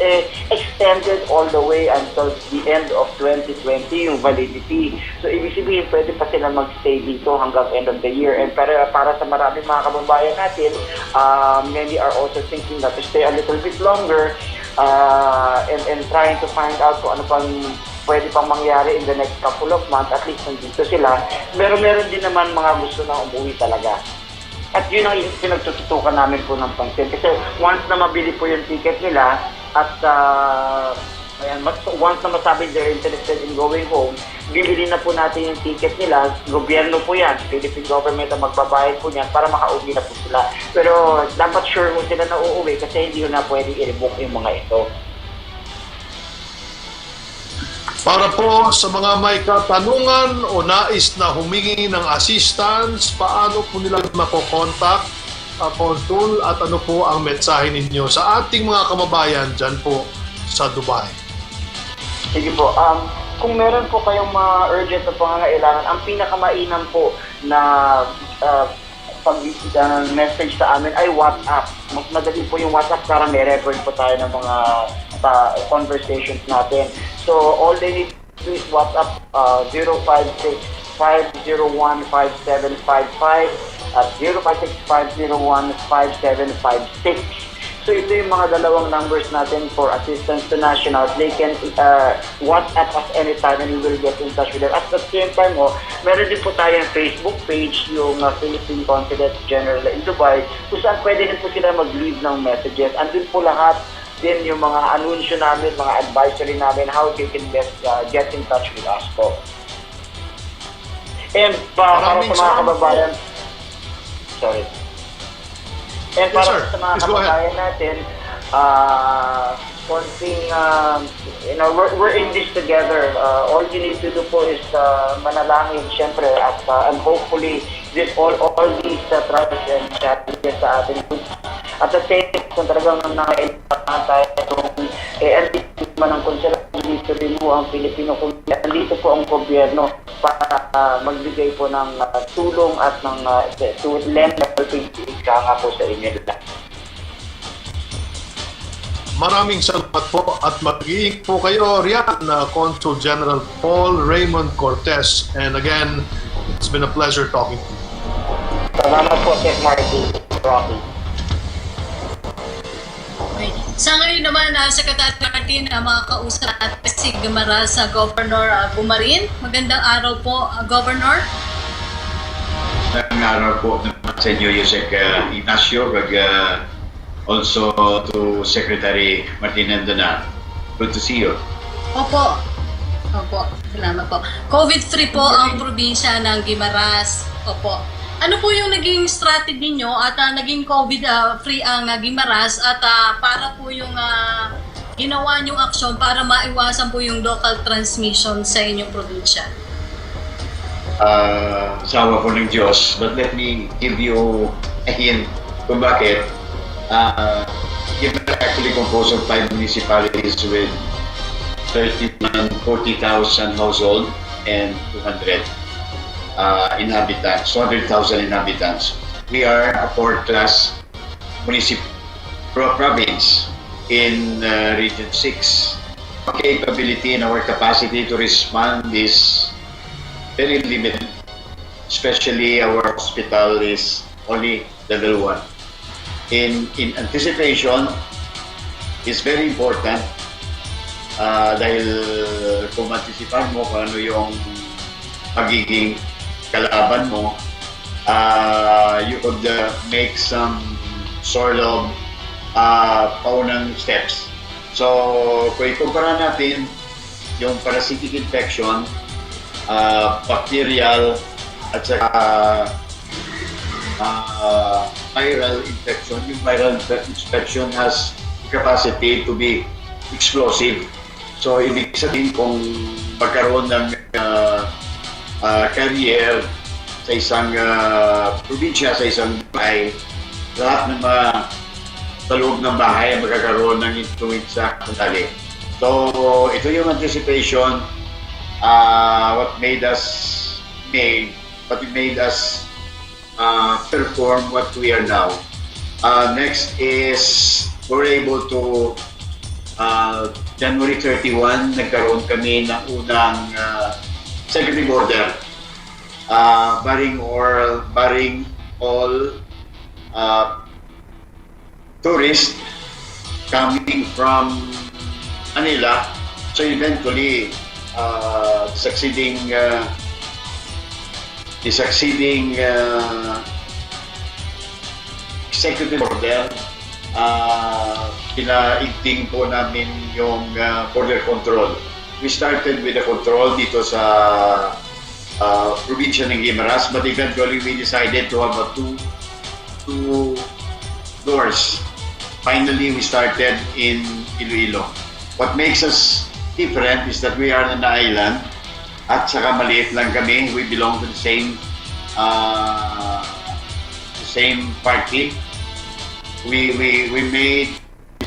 extended all the way until the end of 2020 yung validity. So ibig sabihin pwede pa sila magstay dito hanggang end of the year. And para sa maraming mga kababayan natin, many are also thinking that to stay a little bit longer and trying to find out kung ano pang pwede pang mangyari in the next couple of months, at least nandito sila. Pero meron din naman mga gusto na umuwi talaga. At yun ang pinagtututukan namin po ng pansin. Kasi once na mabili po yung ticket nila at once na masabi they're interested in going home, bibili na po natin yung ticket nila. Gobyerno po yan, Philippine government ang magbabayad po niyan para makauwi na po sila. Pero dapat sure mo sila na uuwi kasi hindi na pwede i-revoke yung mga ito. Para po sa mga may katanungan o nais na humingi ng assistance, paano po nila makokontak, Consul, at ano po ang mensahe ninyo sa ating mga kababayan dyan po sa Dubai? Sige po. Kung meron po kayong mga urgent na pangangailangan, ang pinakamainam po na pag-message sa amin ay WhatsApp. Mas madali po yung WhatsApp para may record po tayo ng mga conversations natin. So, all they need to do is WhatsApp 056-501-5755 at 056-501-5756. So ito yung mga dalawang numbers natin for assistance to nationals. They can WhatsApp us anytime and we will get in touch with them. At the same time, meron din po tayong Facebook page, yung Philippine Consulate General in Dubai, kung saan pwede din po sila mag-leave ng messages. Andun po lahat din yung mga anunsyo namin, mga advisory namin, how they can best get in touch with us po. And para sa mga kababayan, sorry. And Yes, para sir. sa mga Please go ahead. kababayan natin, konting, we're in this together. All you need to do po is manalangin, syempre, at and hopefully all these trials and challenges sa atin. At the same time, kung talagang nakailangan tayo itong andito man ang konsulat, dito rin po ang Pilipino, andito po ang gobyerno para magbigay po ng tulong at ng to lend helping ika nga po sa inyo. Maraming salamat po at mag-iing po kayo riyan, Consul General Paul Raymond Cortez. And again, it's been a pleasure talking to you. Salamat po, Sir Marty, Rocky. Okay. Sa ngayon naman, Secretary Martin, mga kausap at si Gamara sa Governor Bumarin. Magandang araw po, Governor. Magandang araw po sa inyo, Yusek Ignacio, also to Secretary Martin Andana. Good to see you. Opo. Opo, salamat po. COVID-free po ang probinsya ng Guimaras. Opo. Ano po yung naging strategy nyo at naging COVID-free ang Guimaras at para po yung ginawa nyong aksyon para maiwasan po yung local transmission sa inyong probinsya? Sawa po ng Diyos, but let me give you a hint kung bakit. Guimaras actually composed of 5 municipalities with 40,000 households and 200 inhabitants, 200,000 inhabitants. We are a 4th-class province in Region 6. Our capability and our capacity to respond is very limited. Especially our hospital is only level 1. In anticipation is very important dahil kung anticipan mo kung ano yung magiging kalaban mo, you could make some sort of paunang steps. So, kung ikumpara natin yung parasitic infection, bacterial at saka viral infection, yung viral infection has capacity to be explosive. So, ibig sabihin kung magkaroon ng carrier sa isang probinsya, sa isang bahay, lahat ng mga sa loob ng bahay magkakaroon ng influenza sandali. So, ito yung anticipation, what made us perform what we are now. Next is, we're able to January 31, nagkaroon kami ng unang executive order barring all tourists coming from Manila. So eventually, the succeeding executive order, pinaigting po namin yung border control. We started with the control dito sa probinsya ng Guimaras, but eventually we decided to have two doors. Finally, we started in Iloilo. What makes us different is that we are on an island at saka maliit lang kami. We belong to the same party. We made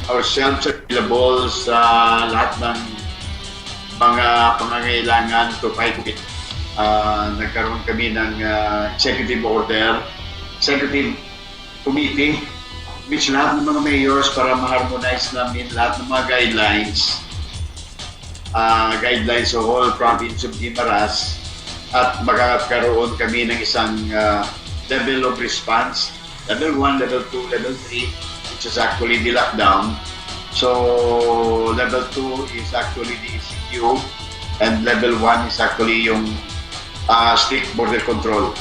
ourselves available sa lahat ng mga pangangailangan to fight it. Nagkaroon kami ng executive order, executive committee, which lahat ng mga mayors para ma-harmonize namin lahat ng mga guidelines sa whole province of Guimaras, at magkakaroon kami ng isang level of response, level 1, level 2, level 3, which is actually the lockdown. So level 2 is actually the ECQ, and level 1 is actually yung strict border control.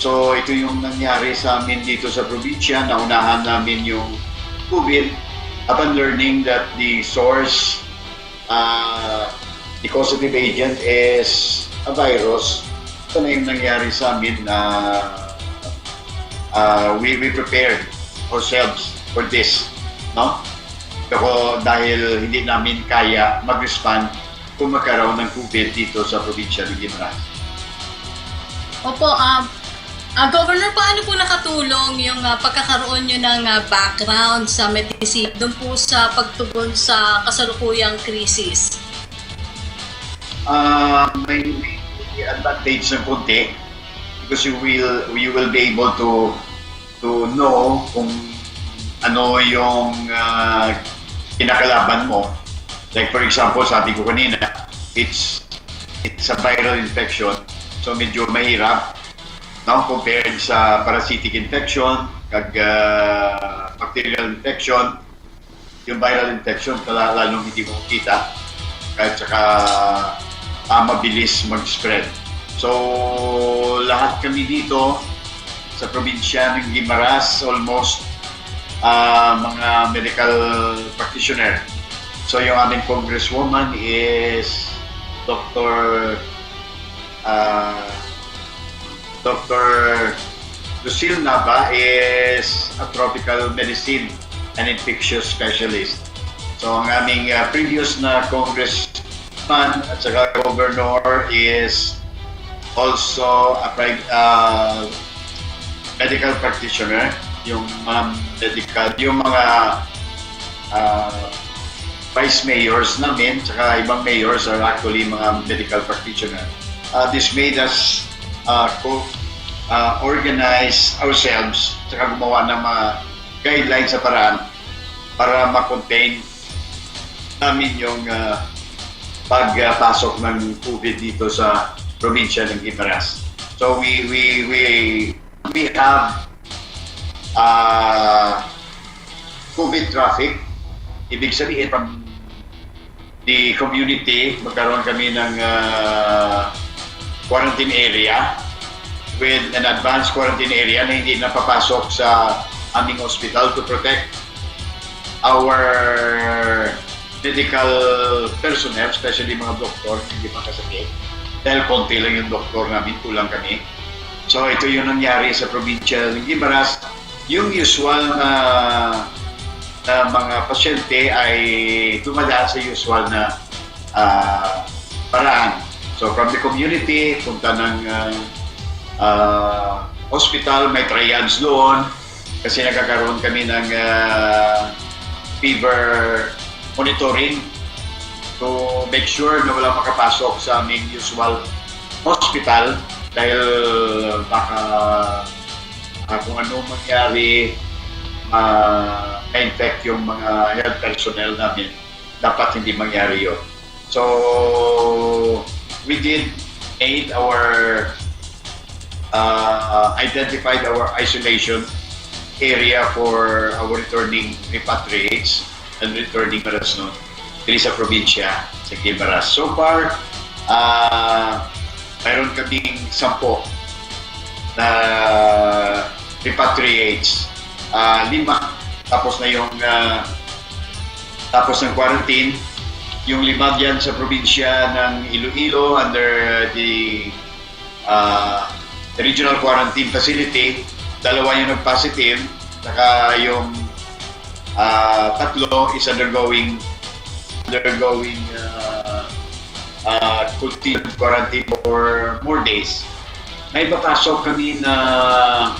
So ito yung nangyari sa amin dito sa probinsya. Naunahan namin yung COVID upon learning that the source, the causative agent is a virus. Ito na yung nangyari sa amin na we prepared ourselves for this, no? Pero dahil hindi namin kaya mag-respond kung magkaroon ng COVID dito sa probinsya ng Guimaras. Opo, Governor, paano po nakatulong yung pagkakaroon nyo ng background sa medicine doon po sa pagtugon sa kasalukuyang krisis? May advantage ng konti because you will be able to know kung ano yung kinakalaban mo. Like for example, sabi ko kanina, it's a viral infection, so medyo mahirap, no, compared sa parasitic infection, bacterial infection. Yung viral infection, lalong hindi mo kita, kahit saka mabilis mag-spread. So lahat kami dito sa probinsya ng Guimaras, almost mga medical practitioner. So yung aming congresswoman is Dr. Lucille Nava is a tropical medicine and infectious specialist. So ang aming previous na congressman at saka governor is also a medical practitioner. Yung mga vice mayors namin saka ibang mayors are actually mga medical practitioner. This made us organize ourselves saka gumawa ng mga guidelines sa paraan para ma-contain namin yung pagpasok ng COVID dito sa probinsya ng Guimaras. So we have COVID traffic. Ibig sabihin from the community, magkaroon kami ng quarantine area with an advanced quarantine area na hindi napapasok sa aming hospital to protect our medical personnel, especially mga doktor, hindi makasakit. Dahil konti lang yung doktor namin, kulang kami. So ito yung nangyari sa probinsya ng Guimaras. Yung usual na mga pasyente ay dumadaan sa usual na paraan. So from the community, punta ng hospital, may triage doon kasi nagkakaroon kami ng fever monitoring to make sure na wala makapasok sa aming usual hospital dahil baka kung ano mangyari ma-infect yung mga health personnel namin, dapat hindi mangyari yun. So we made our identified our isolation area for our returning repatriates and returning Marasnon dito sa probinsya sa Guimaras. So far, mayroon kaming 10 na repatriates, 5 tapos na yung tapos ng quarantine. Yung 5 dyan sa probinsya ng Iloilo under the regional quarantine facility, 2 yung nag-positive, saka yung 3 is undergoing continued quarantine for more days. May papasok kami na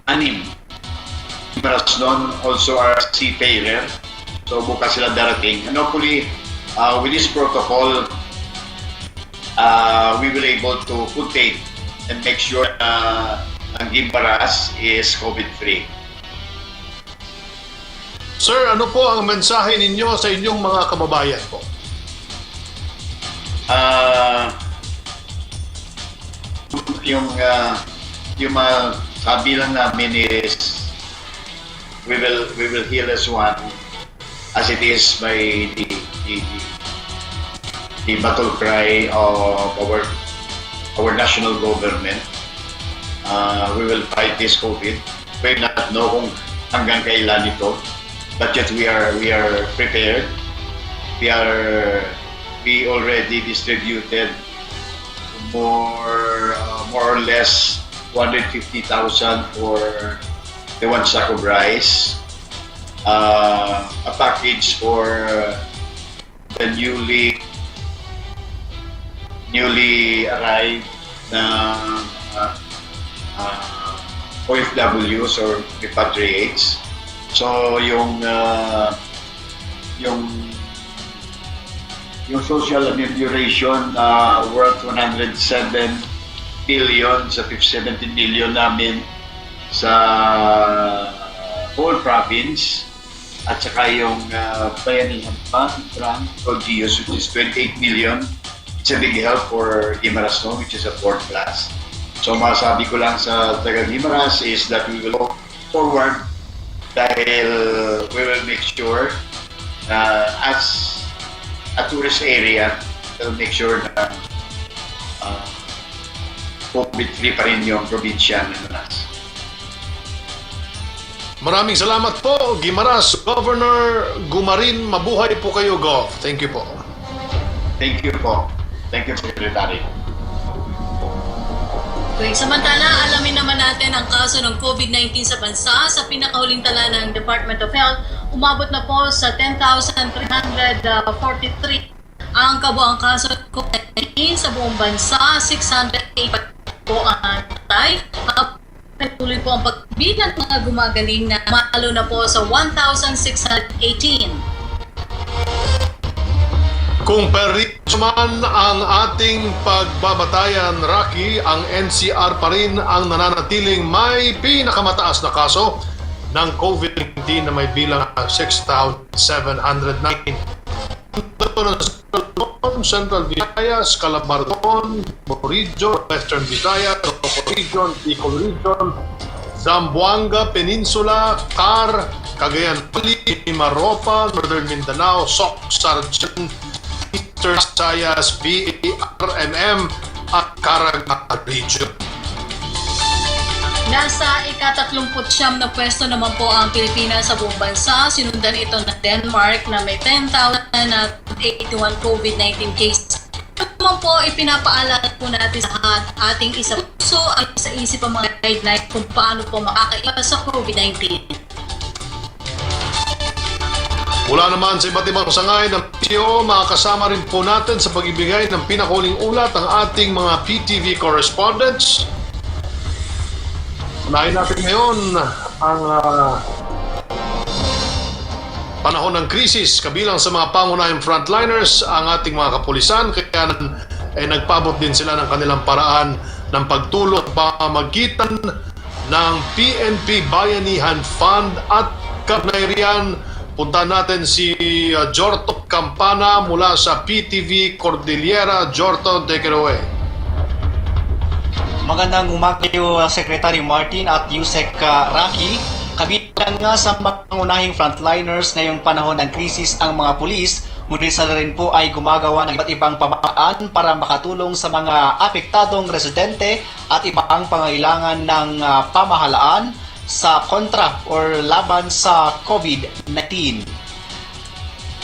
6. Marasnon also are seafarer. So bukas sila darating. And hopefully, with this protocol, we will able to contain and make sure ang Gimbaras is COVID-free. Sir, ano po ang mensahe ninyo sa inyong mga kababayan po? Yung sabi lang namin is we will heal as one as it is by the battle cry of our national government. We will fight this COVID. We not know kung hanggang kailan ito, but yet we are prepared. We already distributed more or less 150,000 for the 1 sack of rice, a package for the newly arrived na OFWs or repatriates. So yung social amelioration worth 107 billion sa 17 million namin sa whole province, at saka yung Bayanihan Fund grant o GIOS, which is 28 million. It's a big help for Guimaras, no, which is a 4th class. So masabi ko lang sa taga Guimaras is that we will go forward dahil we will make sure as a tourist area, we'll make sure na COVID-free pa rin yung probinsya ng Guimaras. Maraming salamat po, Guimaras. Governor Gumarin, mabuhay po kayo, Gov. Thank you po. Thank you po. Thank you, Secretary. Samantala, alamin naman natin ang kaso ng COVID-19 sa bansa. Sa pinakahuling tala ng Department of Health, umabot na po sa 10,343 ang kabuang kaso ng COVID-19 sa buong bansa. 608 po ang patay. Patuloy po ang pagbilang ng mga gumagaling na malo na po sa 1,618. Kung perito man ang ating pagbabatayan, Rocky, ang NCR pa rin ang nananatiling may pinakamataas na kaso ng COVID-19 na may bilang 6,709. Central Visayas, Calabarzon, Region, Western Visayas, Region, Bicol Region, Zamboanga Peninsula, Car, Cagayan Valley, Mimaropa, Northern Mindanao, Soc, Sargent, Eastern Visayas, BARMM, at Caraga Region. Nasa ika-39 na pwesto naman po ang Pilipinas sa buong bansa. Sinundan ito ng Denmark na may 10,081 COVID-19 cases. Naman po, ipinapaalala po natin sa ating isa puso at sa isip ang mga guidelines kung paano po makakaiwas sa COVID-19. Mula naman sa iba't ibang sangay ng PCO, makakasama rin po natin sa pag-ibigay ng pinakahuling ulat ang ating mga PTV correspondents. Unahin natin ngayon ang panahon ng krisis kabilang sa mga pangunahing frontliners ang ating mga kapulisan, kaya nagpabot din sila ng kanilang paraan ng pagtulong pamamagitan ng PNP Bayanihan Fund at Kagnayrian. Punta natin si Jorto Campana mula sa PTV Cordillera. Jorto, take it away. Magandang umaga kayo, Secretary Martin at Yusek Rocky. Kabilang nga sa pangunahing frontliners ngayong panahon ng krisis ang mga pulis, ngunit sila rin po ay gumagawa ng iba't ibang pamaraan para makatulong sa mga apektadong residente at ibang pangailangan ng pamahalaan sa kontra or laban sa COVID-19.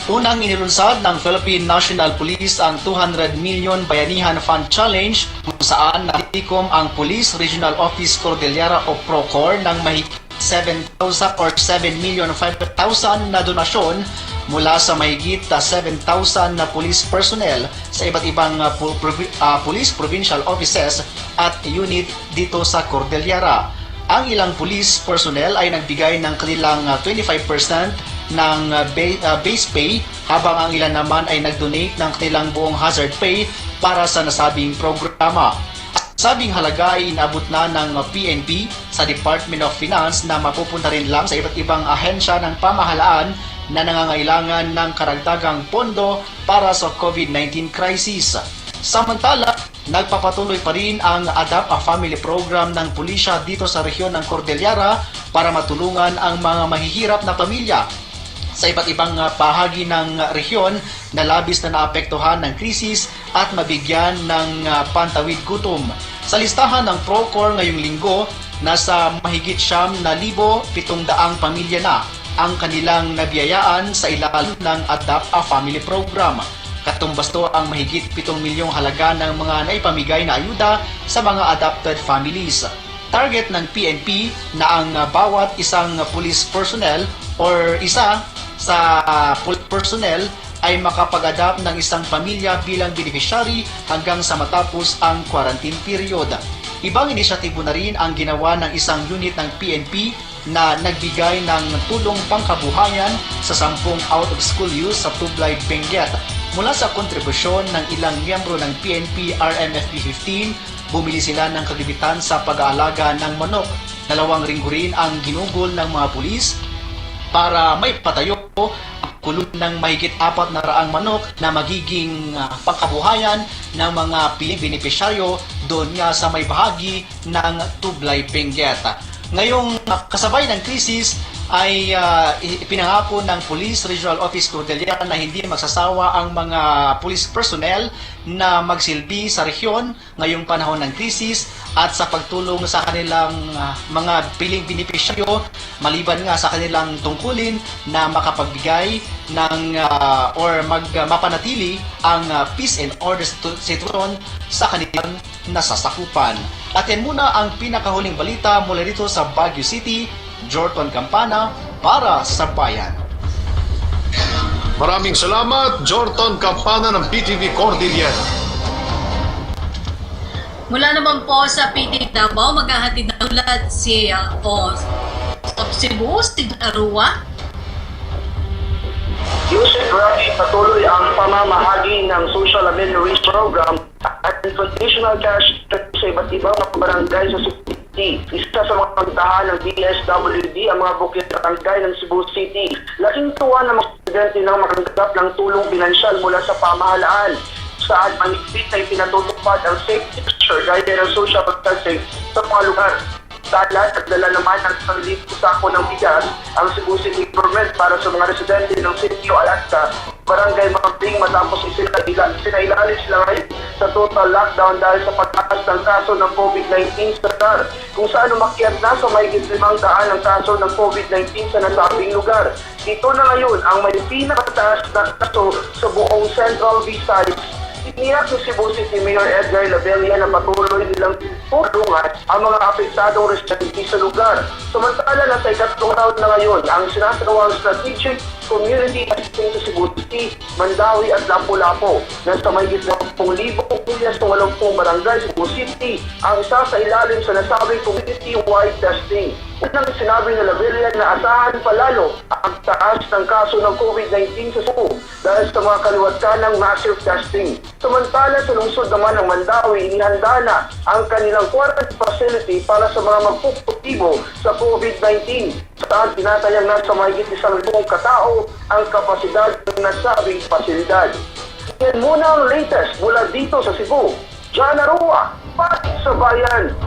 Unang inilunsad ng Philippine National Police ang 200 million Bayanihan Fund Challenge kung saan natikom ang Police Regional Office Cordillera o PROCOR ng mahigit 7,000 or 7,500,000 na donasyon mula sa mahigit 7,000 na police personnel sa iba't ibang police provincial offices at unit dito sa Cordillera. Ang ilang police personnel ay nagbigay ng kanilang 25% ng base pay, habang ang ilan naman ay nag-donate ng kanilang buong hazard pay para sa nasabing programa. Sabing halaga ay inabot na ng PNP sa Department of Finance na mapupunta rin lang sa iba't ibang ahensya ng pamahalaan na nangangailangan ng karagdagang pondo para sa COVID-19 crisis. Samantala, nagpapatuloy pa rin ang Adapt a Family Program ng pulisya dito sa rehiyon ng Cordillera para matulungan ang mga mahihirap na pamilya sa iba't ibang bahagi ng rehiyon na labis na naapektuhan ng krisis at mabigyan ng pantawid gutom. Sa listahan ng Procor ngayong linggo, nasa mahigit 7,700 pamilya na ang kanilang nabiyayaan sa ilalim ng Adapt a Family Program. Katumbas to ang mahigit 7 milyong halaga ng mga naipamigay na ayuda sa mga adopted families. Target ng PNP na ang bawat isang police personnel or isa sa personnel ay makapag-adapt ng isang pamilya bilang beneficiary hanggang sa matapos ang quarantine period. Ibang inisyatibo na rin ang ginawa ng isang unit ng PNP na nagbigay ng tulong pangkabuhayan sa 10 out-of-school youth sa Tublay, Benguet. Mula sa kontribusyon ng ilang miyembro ng PNP RMFP 15, bumili sila ng kagamitan sa pag-aalaga ng manok. 2 linggo rin ang ginugol ng mga pulis para may patayo ang kulong ng mahigit 400 manok na magiging pangkabuhayan ng mga piling benepisyaryo doon nga sa may bahagi ng Tublay, Benguet. Ngayong kasabay ng krisis ay ipinangako ng Police Regional Office Cordillera na hindi magsasawa ang mga police personnel na magsilbi sa rehiyon ngayong panahon ng krisis at sa pagtulong sa kanilang mga piling benepisyaryo, maliban nga sa kanilang tungkulin na makapagbigay ng mapanatili ang peace and order situation sa kanilang nasasakupan. At yan muna ang pinakahuling balita mula dito sa Baguio City. Jorton Campana para sa Bayan. Maraming salamat, Jorton Campana ng PTV Cordillera. Mula naman po sa PT Davao, maghahatid na ulat si Cebu, si Arua. Yusef Rafi, patuloy ang pamamahagi ng Social Amenities Program at Traditional Cash sa iba't ibang barangay sa Cebu City. Isa sa mga pagtahan ng DSWD ang mga bukid at barangay ng Cebu City. Laking tuwa ng mga estudyante nang makatanggap ng tulong pinansyal mula sa pamahalaan, saan manipit ay pinatutupad ang safety measure gaya ng social distancing sa mga lugar. Tala at dala naman ng 1,000 sako ng bigas ang Cebu City Government para sa mga residente ng Sitio Alaska, Barangay Mambing, matapos sinailalim sila ngayon sa total lockdown dahil sa pagtaas ng kaso ng COVID-19 sa lugar, kung saan umakyat na sa mahigit 500 ang kaso ng COVID-19 sa nasabing lugar. Dito na ngayon ang may pinakataas na kaso sa buong Central Visayas. Iniyak ni Cebu City Mayor Edgar Labella na patuloy nilang tulungan ang mga apektadong residente sa lugar. Samantala na sa ikatlong round na ngayon, ang sinasawang strategic community assisting sa Cebu City, Mandawi at Lapu-Lapu na sa mahigit 10,000 pilyas ng 80 barangay sa Cebu City ang isa sa ilalim sa nasabing community-wide testing. Unang sinabi ni Labella na asahan palalo ang taas ng kaso ng COVID-19 sa Cebu dahil sa mga kaliwatan ng massive testing. Samantala sa lungsod naman ng Mandawi, inihanda na ang kanilang quarantine facility para sa mga magpuputibo sa COVID-19. Saan tinatayang nasa mahigit 1,000 katao ang kapasidad ng nasabing pasilidad. Yan muna ang latest mula dito sa Cebu. John Arua, para sa Bayan.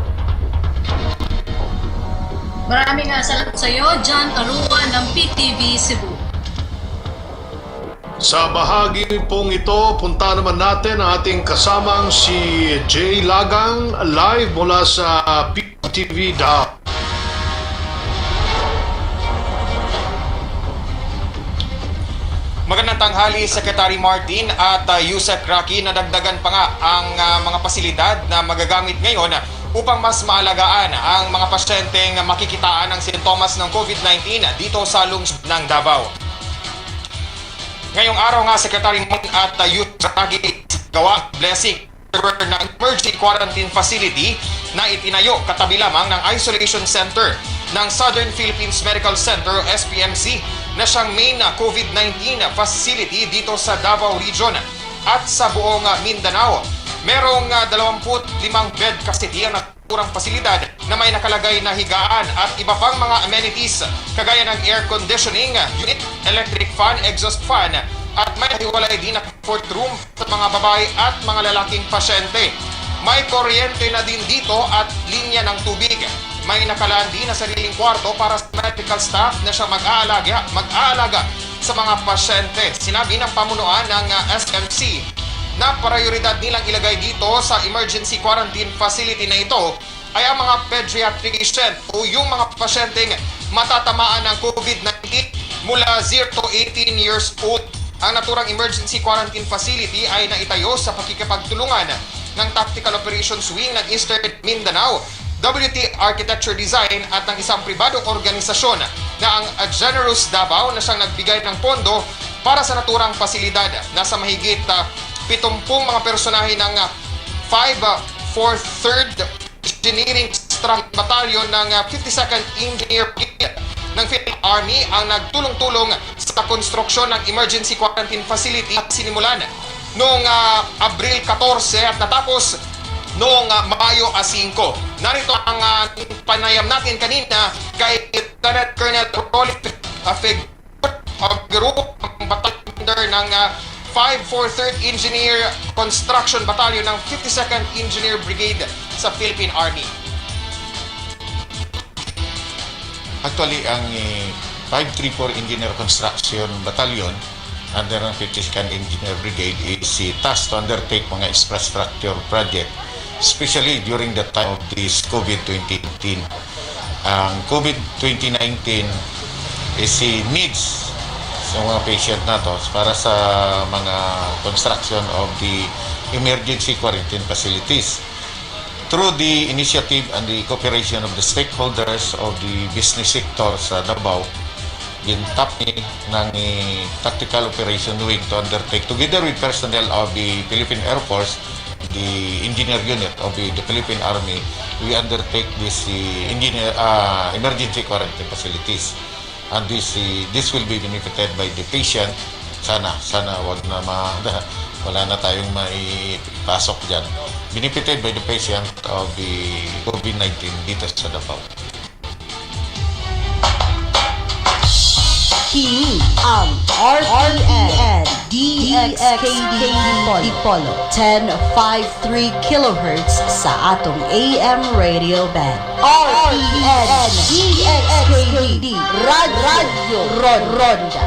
Maraming salamat sa iyo, John Arua ng PTV Cebu. Sa bahagi pong ito, punta naman natin ang ating kasamang si Jay Lagang live mula sa PTV Davao. Magandang tanghali, Secretary Martin at Yusef Raki. Nadagdagan pa nga ang mga pasilidad na magagamit ngayon upang mas maalagaan ang mga pasyenteng makikitaan ng sintomas ng COVID-19 dito sa lungsod ng Davao. Ngayong araw nga, Secretary Martin at Youth Draghi gawa blessing ng emergency quarantine facility na itinayo katabi lamang ng isolation center ng Southern Philippines Medical Center o SPMC na siyang main COVID-19 facility dito sa Davao Region at sa buong Mindanao. Merong 25 bed capacity ang naturang pasilidad na may nakalagay na higaan at iba pang mga amenities kagaya ng air conditioning unit, electric fan, exhaust fan at may hiwalay din na comfort room sa mga babae at mga lalaking pasyente. May kuryente na din dito at linya ng tubig. May nakalaan din na sariling kwarto para sa medical staff na siya mag-aalaga sa mga pasyente. Sinabi ng pamunuan ng SMC na prioridad nilang ilagay dito sa emergency quarantine facility na ito ay ang mga pediatric patient o yung mga pasyenteng matatamaan ng COVID-19 mula 0 to 18 years old. Ang naturang emergency quarantine facility ay naitayo sa pakikipagtulungan ng Tactical Operations Wing ng Eastern Mindanao, WT Architecture Design at ng isang pribadong organisasyon na ang Generous Davao na siyang nagbigay ng pondo para sa naturang pasilidad. Nasa mahigit 70 mga personahe ng 543rd Engineering Battalion ng 52nd Engineer Brigade ng Philippine Army ang nagtulong-tulong sa konstruksyon ng emergency quarantine facility at sinimulan noong Abril 14 at natapos noong Mayo 5. Narito ang panayam natin kanina kay Lieutenant Colonel Rolly of Group Battalion ng 543rd Engineer Construction Battalion ng 52nd Engineer Brigade sa Philippine Army. Actually, ang 534 Engineer Construction Battalion under ng 52nd Engineer Brigade is tasked to undertake mga infrastructure project, especially during the time of this COVID-2019. Ang COVID-2019 is needs sa mga patient na to para sa mga construction of the emergency quarantine facilities. Through the initiative and the cooperation of the stakeholders of the business sector sa Davao, gintap ni ng Tactical Operation Wing to undertake together with personnel of the Philippine Air Force, the engineer unit of the Philippine Army, we undertake this emergency quarantine facilities. And this will be benefited by the patient. Sana wag na wala na tayong maipasok dyan. Benefited by the patient of the COVID-19 dito sa Davao. Kini ang RTN DXKD Dipolo 1053 kHz sa atong AM radio band. RTN DXKD Radyo Ronda